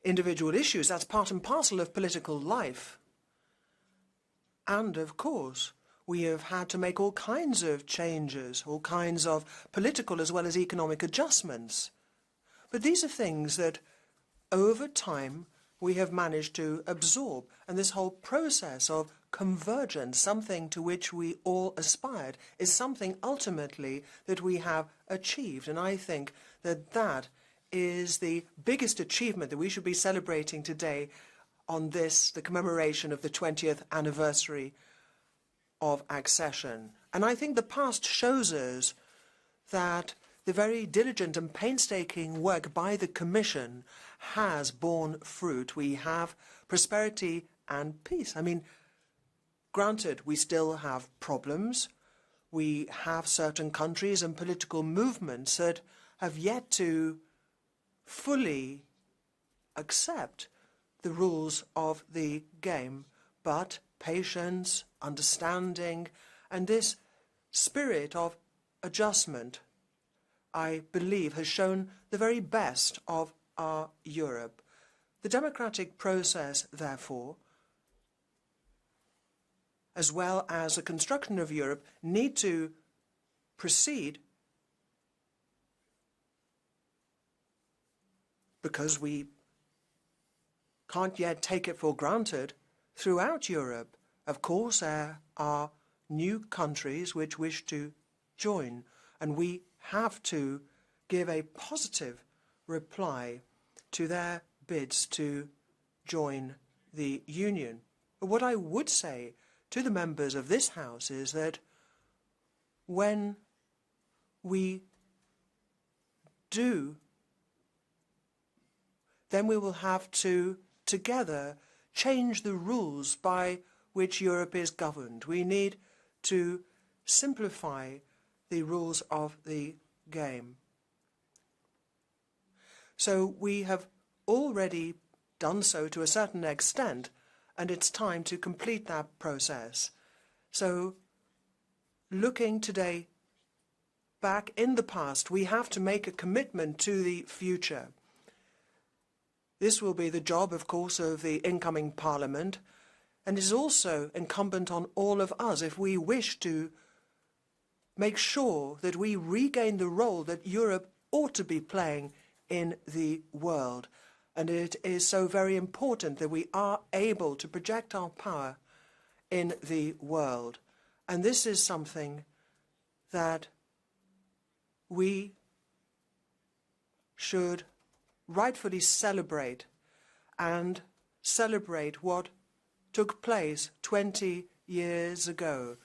individual issues. That's part and parcel of political life. And, of course, we have had to make all kinds of changes, all kinds of political as well as economic adjustments. But these are things that over time we have managed to absorb. And this whole process of convergence, something to which we all aspired, is something ultimately that we have achieved. And I think that that is the biggest achievement that we should be celebrating today on this, the commemoration of the 20th anniversary of accession. And I think the past shows us that the very diligent and painstaking work by the Commission has borne fruit. We have prosperity and peace. I mean, granted, we still have problems. We have certain countries and political movements that have yet to fully accept the rules of the game. But patience, understanding, and this spirit of adjustment, I believe, has shown the very best of our Europe. The democratic process, therefore, as well as the construction of Europe, need to proceed because we can't yet take it for granted throughout Europe. Of course, there are new countries which wish to join, and we have to give a positive reply to their bids to join the Union. But what I would say to the members of this House is that when we do, then we will have to together change the rules by which Europe is governed. We need to simplify the rules of the game. So we have already done so to a certain extent, and it's time to complete that process. So looking today back in the past, we have to make a commitment to the future. This will be the job, of course, of the incoming Parliament, and is also incumbent on all of us if we wish to make sure that we regain the role that Europe ought to be playing in the world. And it is so very important that we are able to project our power in the world. And this is something that we should rightfully celebrate, and celebrate what took place 20 years ago.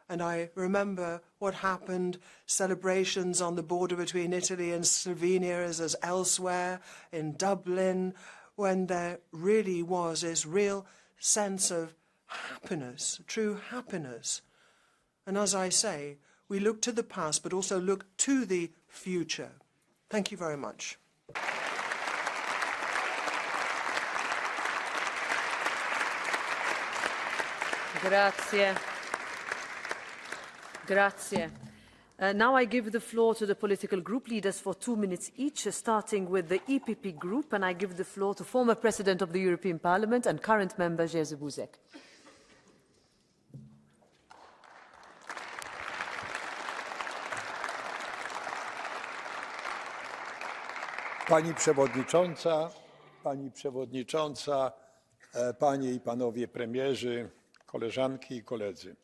And I remember what happened, celebrations on the border between Italy and Slovenia as elsewhere, in Dublin, when there really was this real sense of happiness, true happiness. And as I say, we look to the past, but also look to the future. Thank you very much. Grazie. Grazie. Now I give the floor to the political group leaders for 2 minutes each, starting with the EPP Group, and I give the floor to former President of the European Parliament and current member Jerzy Buzek. Pani Przewodnicząca, Panie i Panowie Premierzy, koleżanki i koledzy.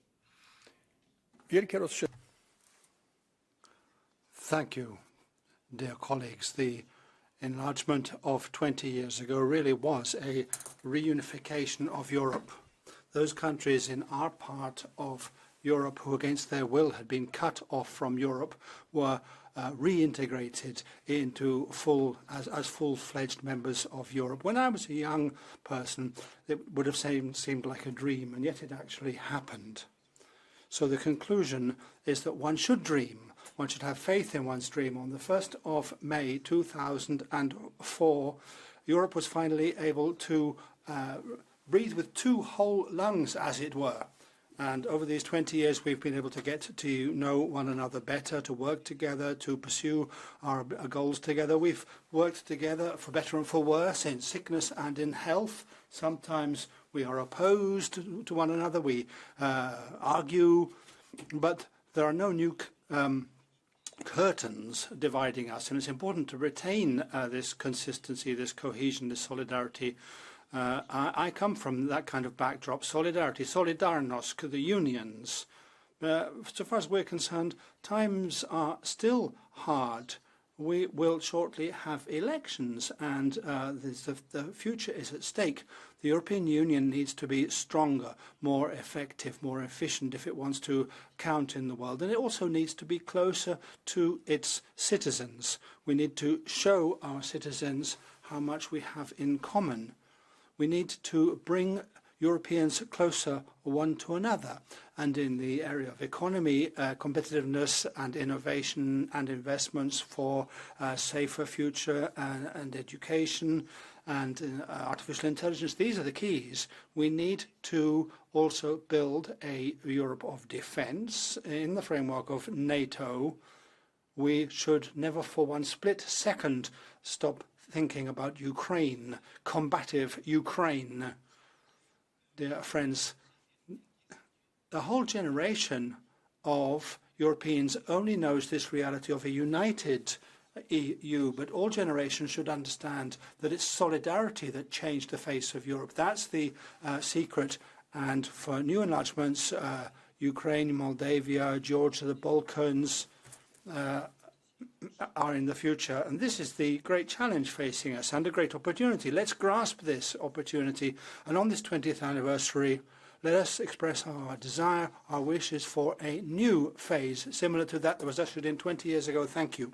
Thank you, dear colleagues. The enlargement of 20 years ago really was a reunification of Europe. Those countries in our part of Europe who against their will had been cut off from Europe were reintegrated into as full-fledged members of Europe. When I was a young person, it would have seemed like a dream, and yet it actually happened. So the conclusion is that one should dream. One should have faith in one's dream. On the 1st of May 2004, Europe was finally able to breathe with two whole lungs, as it were. And over these 20 years, we've been able to get to know one another better, to work together, to pursue our goals together. We've worked together for better and for worse, in sickness and in health. Sometimes we are opposed to one another. We argue, but there are no new curtains dividing us, and it's important to retain this consistency, this cohesion, this solidarity. I come from that kind of backdrop: solidarity, solidarność, the unions. So far as we're concerned, times are still hard. We will shortly have elections, and the future is at stake. The European Union needs to be stronger, more effective, more efficient if it wants to count in the world. And it also needs to be closer to its citizens. We need to show our citizens how much we have in common. We need to bring Europeans closer one to another. And in the area of economy, competitiveness and innovation and investments for a safer future and education and artificial intelligence, these are the keys. We need to also build a Europe of defense in the framework of NATO. We should never for one split second stop thinking about Ukraine, combative Ukraine. Dear friends, the whole generation of Europeans only knows this reality of a united EU, but all generations should understand that it's solidarity that changed the face of Europe. That's the secret. And for new enlargements, Ukraine, Moldavia, Georgia, the Balkans are in the future. And this is the great challenge facing us and a great opportunity. Let's grasp this opportunity. And on this 20th anniversary, let us express our desire, our wishes for a new phase, similar to that was ushered in 20 years ago. Thank you.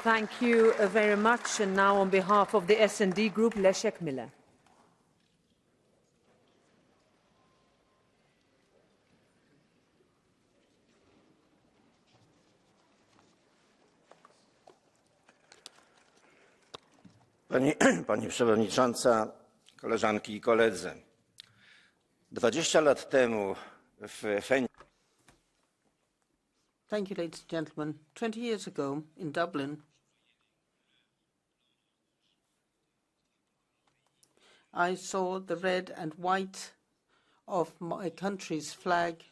Thank you very much. And now on behalf of the S&D Group, Leszek Miller. Pani Przewodnicząca, koleżanki i koledzy. 20 lat temu w Fenie. Thank you, ladies and gentlemen. 20 years ago in Dublin, I saw the red and white of my country's flag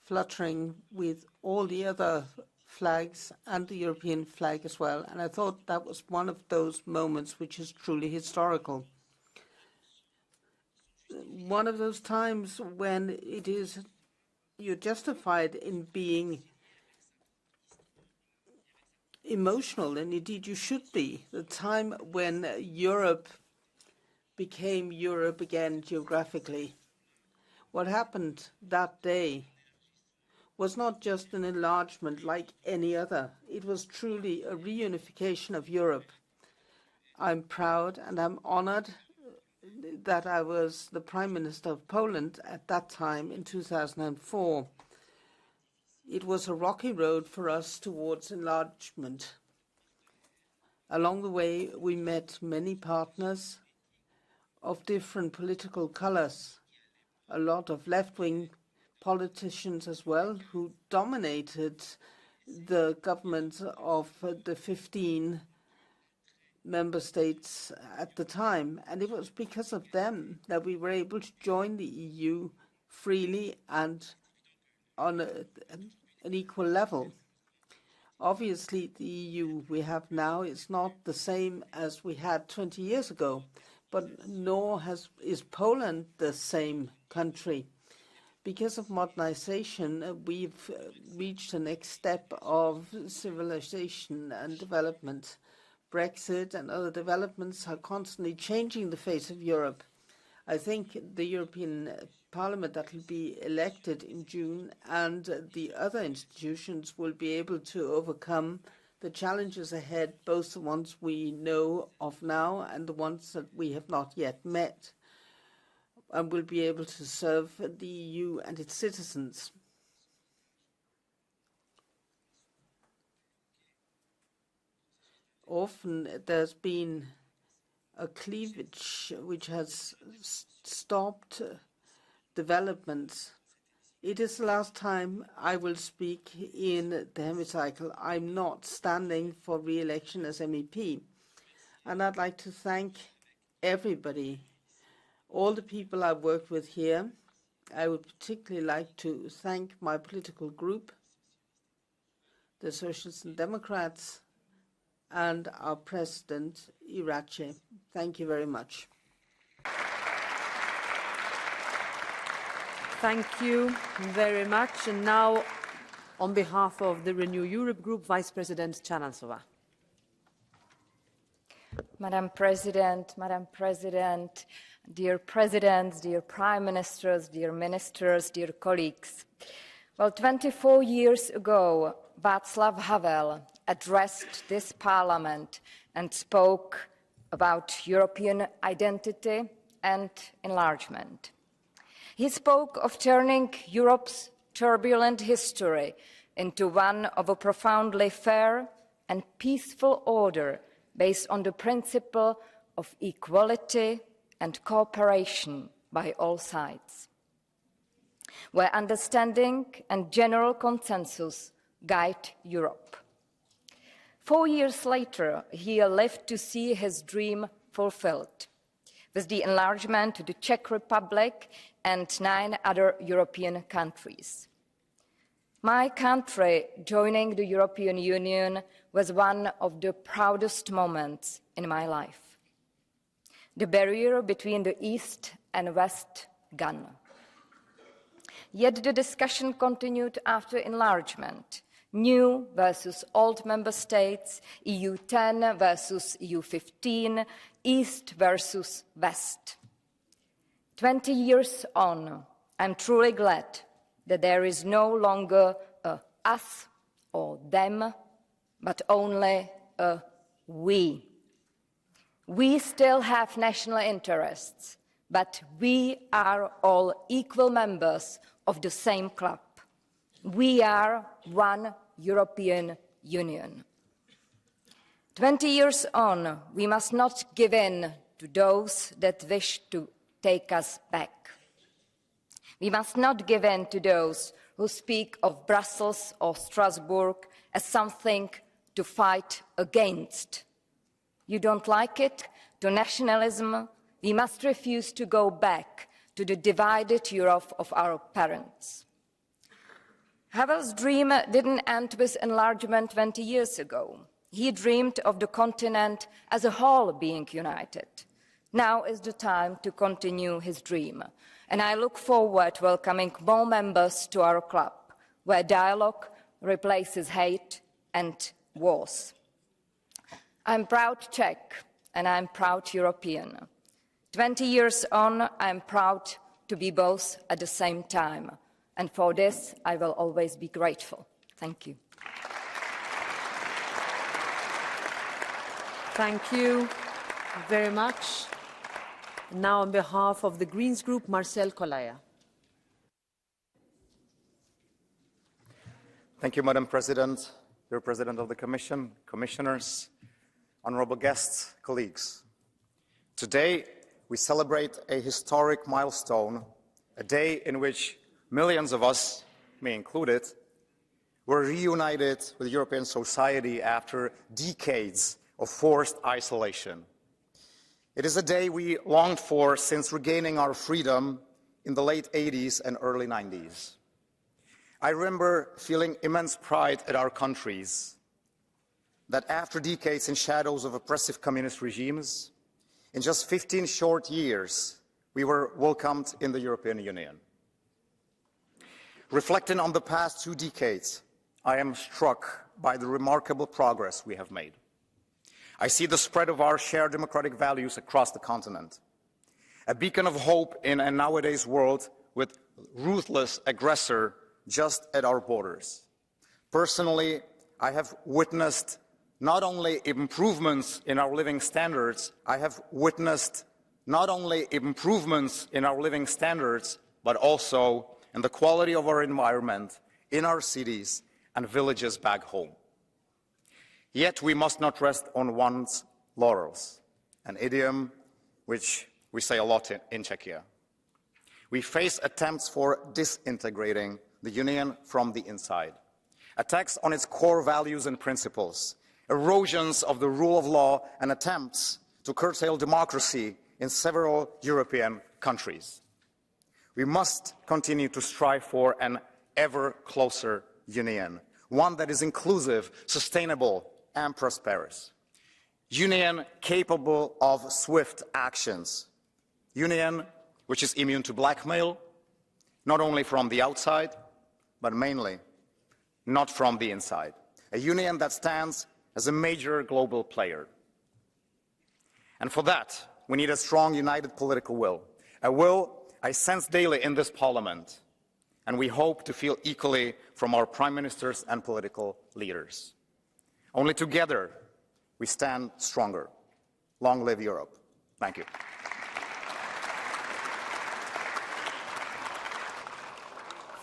fluttering with all the other flags and the European flag as well. And I thought that was one of those moments which is truly historical. One of those times when you're justified in being emotional, and indeed you should be. The time when Europe became Europe again geographically. What happened that day was not just an enlargement like any other. It was truly a reunification of Europe. I'm proud and I'm honored that I was the Prime Minister of Poland at that time in 2004. It was a rocky road for us towards enlargement. Along the way, we met many partners of different political colors, a lot of left-wing politicians as well, who dominated the governments of the 15 member states at the time. And it was because of them that we were able to join the EU freely and on an equal level. Obviously, the EU we have now is not the same as we had 20 years ago, but nor is Poland the same country. Because of modernization, we've reached the next step of civilization and development. Brexit and other developments are constantly changing the face of Europe. I think the European Parliament that will be elected in June and the other institutions will be able to overcome the challenges ahead, both the ones we know of now and the ones that we have not yet met, and will be able to serve the EU and its citizens. Often there's been a cleavage which has stopped developments. It is the last time I will speak in the hemicycle. I'm not standing for re-election as MEP. And I'd like to thank everybody, all the people I've worked with here, I would particularly like to thank my political group, the Socialists and Democrats, and our President, Irache. Thank you very much. Thank you very much. And now, on behalf of the Renew Europe Group, Vice President Chanansova. Madam President, dear Presidents, dear Prime Ministers, dear Ministers, dear colleagues. Well, 24 years ago, Václav Havel addressed this Parliament and spoke about European identity and enlargement. He spoke of turning Europe's turbulent history into one of a profoundly fair and peaceful order based on the principle of equality and cooperation by all sides, where understanding and general consensus guide Europe. 4 years later, he lived to see his dream fulfilled, with the enlargement to the Czech Republic and 9 other European countries. My country joining the European Union was one of the proudest moments in my life. The barrier between the East and West gone. Yet the discussion continued after enlargement. New versus old member states, EU 10 versus EU 15, East versus West. 20 years on, I'm truly glad that there is no longer a us or them, but only a we. We still have national interests, but we are all equal members of the same club. We are one European Union. 20 years on, we must not give in to those that wish to take us back. We must not give in to those who speak of Brussels or Strasbourg as something to fight against. You don't like it? To nationalism? We must refuse to go back to the divided Europe of our parents. Havel's dream didn't end with enlargement 20 years ago. He dreamed of the continent as a whole being united. Now is the time to continue his dream, and I look forward to welcoming more members to our club, where dialogue replaces hate and wars. I'm proud Czech, and I'm proud European. 20 years on, I'm proud to be both at the same time, and for this I will always be grateful. Thank you. Thank you very much. Now, on behalf of the Greens Group, Marcel Colaya. Thank you, Madam President, dear President of the Commission, Commissioners, honorable guests, colleagues. Today, we celebrate a historic milestone, a day in which millions of us, me included, were reunited with European society after decades of forced isolation. It is a day we longed for since regaining our freedom in the late 80s and early 90s. I remember feeling immense pride at our countries that after decades in shadows of oppressive communist regimes, in just 15 short years, we were welcomed in the European Union. Reflecting on the past 2 decades, I am struck by the remarkable progress we have made. I see the spread of our shared democratic values across the continent, a beacon of hope in a nowadays world with ruthless aggressor just at our borders. Personally, I have witnessed not only improvements in our living standards, but also in the quality of our environment, in our cities and villages back home. Yet we must not rest on one's laurels, an idiom which we say a lot in Czechia. We face attempts for disintegrating the Union from the inside, attacks on its core values and principles, erosions of the rule of law, and attempts to curtail democracy in several European countries. We must continue to strive for an ever closer union, one that is inclusive, sustainable, and prosperous. Union capable of swift actions. Union which is immune to blackmail, not only from the outside, but mainly not from the inside. A union that stands as a major global player. And for that, we need a strong, united political will. A will I sense daily in this parliament, and we hope to feel equally from our prime ministers and political leaders. Only together we stand stronger. Long live Europe. Thank you.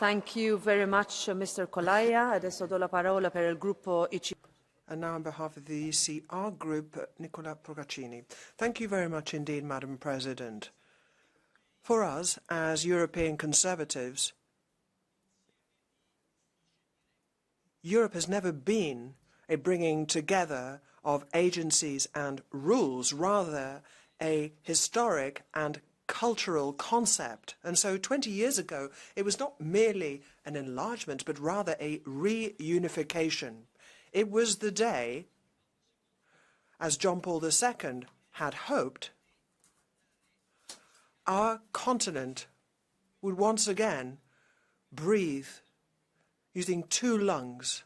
Thank you very much, Mr. Kolaja. Adesso do la parola per il gruppo EPP. And now on behalf of the ECR Group, Nicola Procaccini. Thank you very much indeed, Madam President. For us, as European conservatives, Europe has never been a bringing together of agencies and rules, rather a historic and cultural concept. And so 20 years ago, it was not merely an enlargement, but rather a reunification. It was the day, as John Paul II had hoped, our continent would once again breathe using two lungs,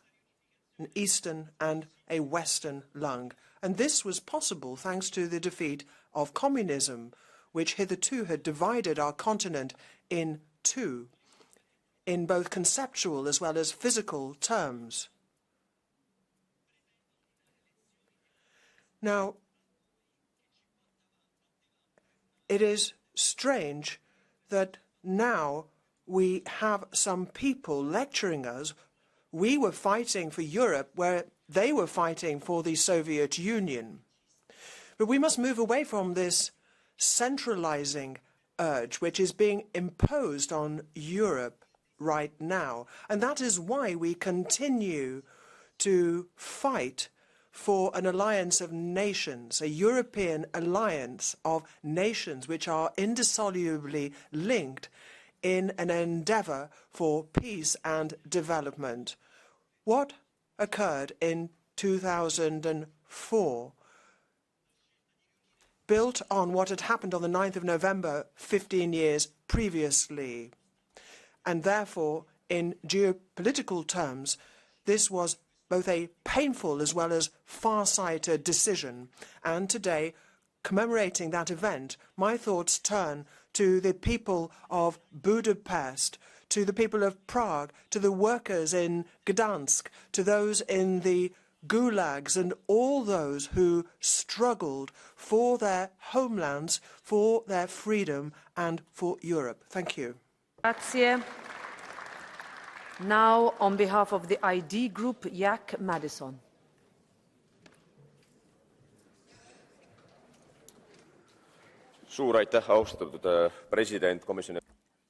an eastern and a western lung. And this was possible thanks to the defeat of communism, which hitherto had divided our continent in two, in both conceptual as well as physical terms. Now, it is strange that now we have some people lecturing us. We were fighting for Europe where they were fighting for the Soviet Union. But we must move away from this centralizing urge which is being imposed on Europe right now. And that is why we continue to fight for an alliance of nations, a European alliance of nations which are indissolubly linked in an endeavour for peace and development. What occurred in 2004 built on what had happened on the 9th of November 15 years previously. And therefore, in geopolitical terms, this was both a painful as well as far-sighted decision. And today, commemorating that event, my thoughts turn to the people of Budapest, to the people of Prague, to the workers in Gdansk, to those in the gulags and all those who struggled for their homelands, for their freedom and for Europe. Thank you. Grazie. Now, on behalf of the ID Group, Jack Madison. Suur aitäh, austatud president, komisjoni.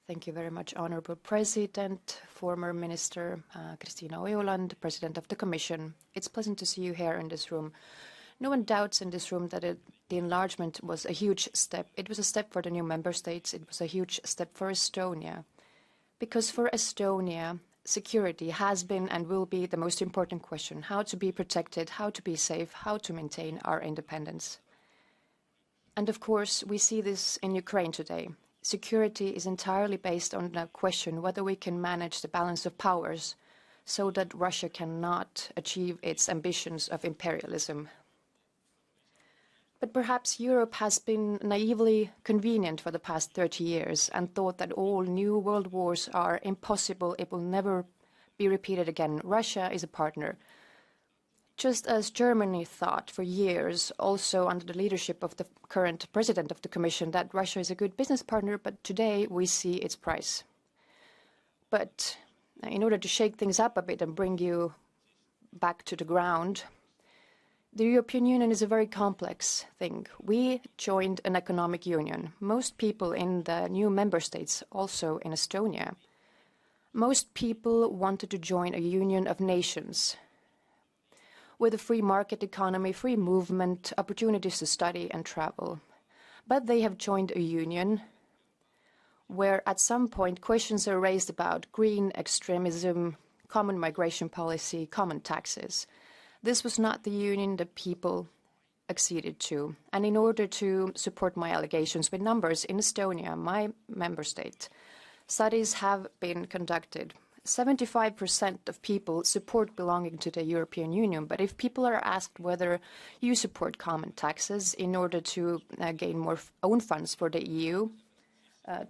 Thank you very much, Honourable President, former Minister Kristiina Ojuland, President of the Commission. It's pleasant to see you here in this room. No one doubts in this room that the enlargement was a huge step. It was a step for the new member states. It was a huge step for Estonia. Because for Estonia, security has been and will be the most important question. How to be protected, how to be safe, how to maintain our independence. And of course, we see this in Ukraine today. Security is entirely based on the question whether we can manage the balance of powers so that Russia cannot achieve its ambitions of imperialism. But perhaps Europe has been naively convenient for the past 30 years and thought that all new world wars are impossible, it will never be repeated again. Russia is a partner. Just as Germany thought for years, also under the leadership of the current president of the Commission, that Russia is a good business partner, but today we see its price. But in order to shake things up a bit and bring you back to the ground, the European Union is a very complex thing. We joined an economic union. Most people in the new member states, also in Estonia, most people wanted to join a union of nations with a free market economy, free movement, opportunities to study and travel. But they have joined a union where at some point questions are raised about green extremism, common migration policy, common taxes. This was not the union that people acceded to. And in order to support my allegations with numbers, in Estonia, my member state, studies have been conducted. 75% of people support belonging to the European Union, but if people are asked whether you support common taxes in order to gain more own funds for the EU,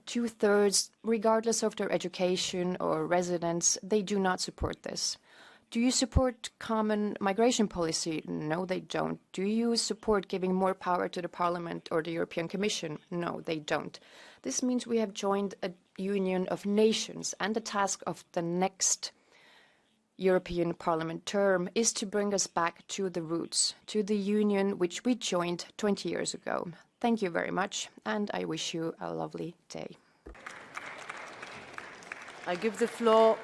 2/3, regardless of their education or residence, they do not support this. Do you support common migration policy? No, they don't. Do you support giving more power to the Parliament or the European Commission? No, they don't. This means we have joined a union of nations, and the task of the next European Parliament term is to bring us back to the roots, to the union which we joined 20 years ago. Thank you very much, and I wish you a lovely day. I give the floor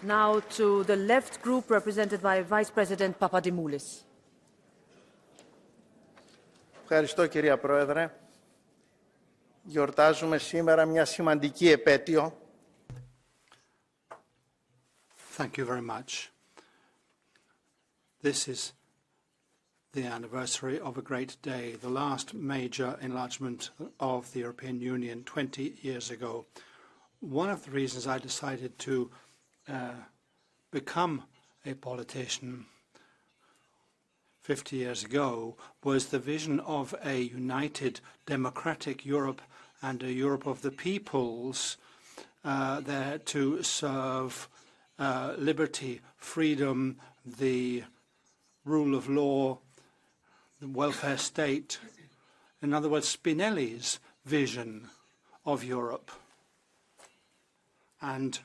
now to the left group, represented by Vice President Papadimoulis. Ευχαριστώ, κυρία Πρόεδρε. Γιορτάζουμε σήμερα μια σημαντική επέτειο. Thank you very much. This is the anniversary of a great day, the last major enlargement of the European Union 20 years ago. One of the reasons I decided to become a politician 50 years ago was the vision of a united democratic Europe and a Europe of the peoples there to serve liberty, freedom, the rule of law, the welfare state. In other words, Spinelli's vision of Europe. And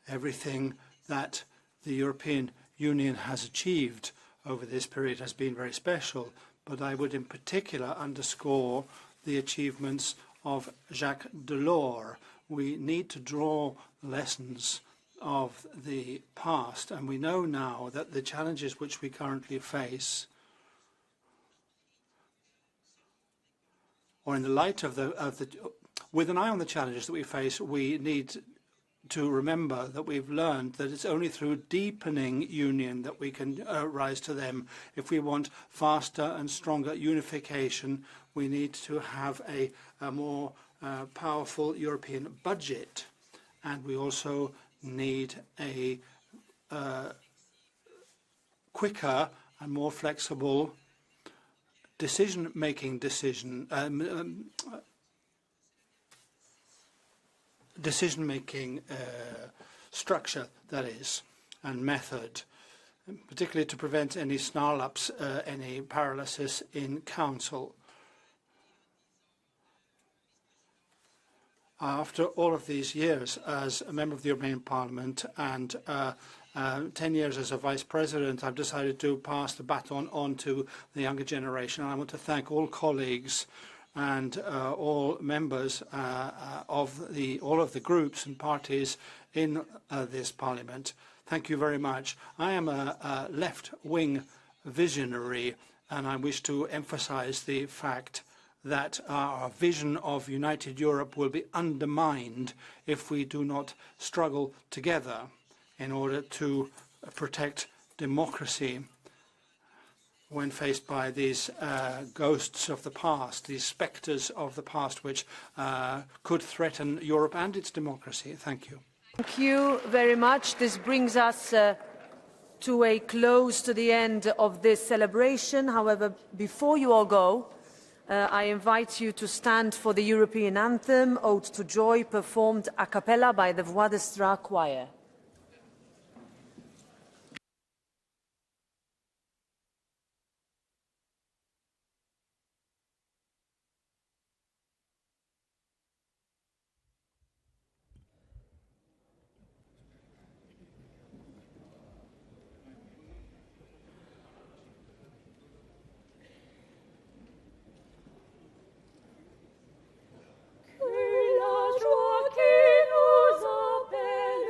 everything that the European Union has achieved over this period has been very special, but I would in particular underscore the achievements of Jacques Delors. We need to draw lessons of the past, and we know now that the challenges which we currently face, or in the light of with an eye on the challenges that we face, we need to remember that we've learned that it's only through deepening union that we can rise to them. If we want faster and stronger unification, we need to have a more powerful European budget, and we also need a quicker and more flexible decision-making structure, that is, and method, particularly to prevent any snarl-ups, any paralysis in Council. After all of these years as a member of the European Parliament and 10 years as a Vice President, I've decided to pass the baton on to the younger generation. And I want to thank all colleagues and all members of all of the groups and parties in this Parliament. Thank you very much. I am a left-wing visionary, and I wish to emphasize the fact that our vision of united Europe will be undermined if we do not struggle together in order to protect democracy when faced by these ghosts of the past, these spectres of the past which could threaten Europe and its democracy. Thank you. Thank you very much. This brings us to a close to the end of this celebration. However, before you all go, I invite you to stand for the European anthem, Ode to Joy, performed a cappella by the Voix de Stra Choir. Que la joie qui nous appelle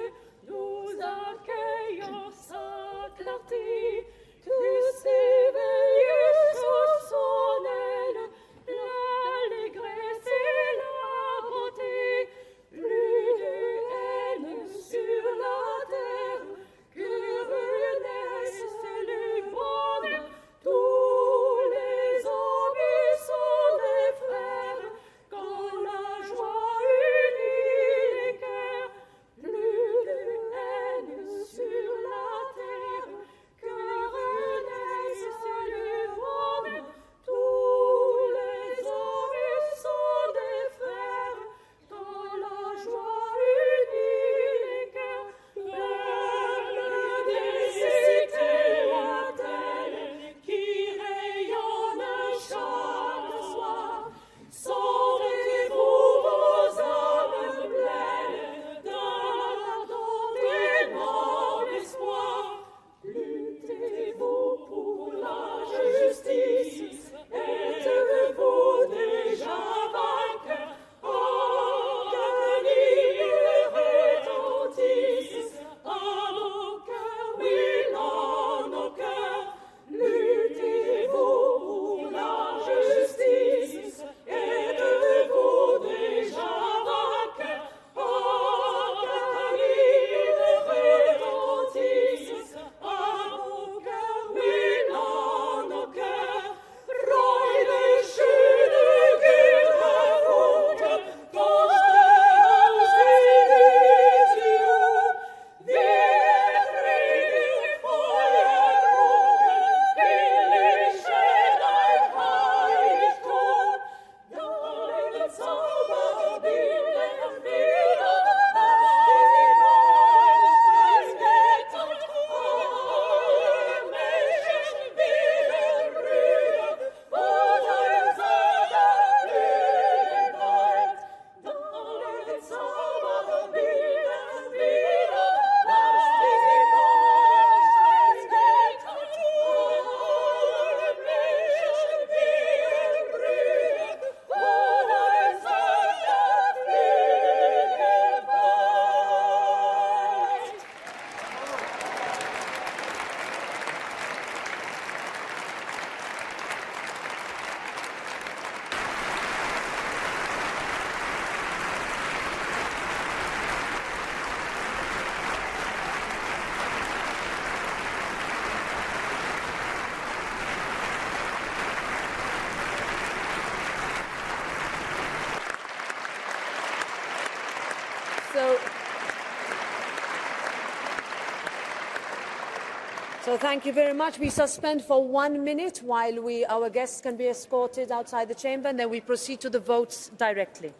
So thank you very much. We suspend for 1 minute while our guests can be escorted outside the chamber, and then we proceed to the votes directly.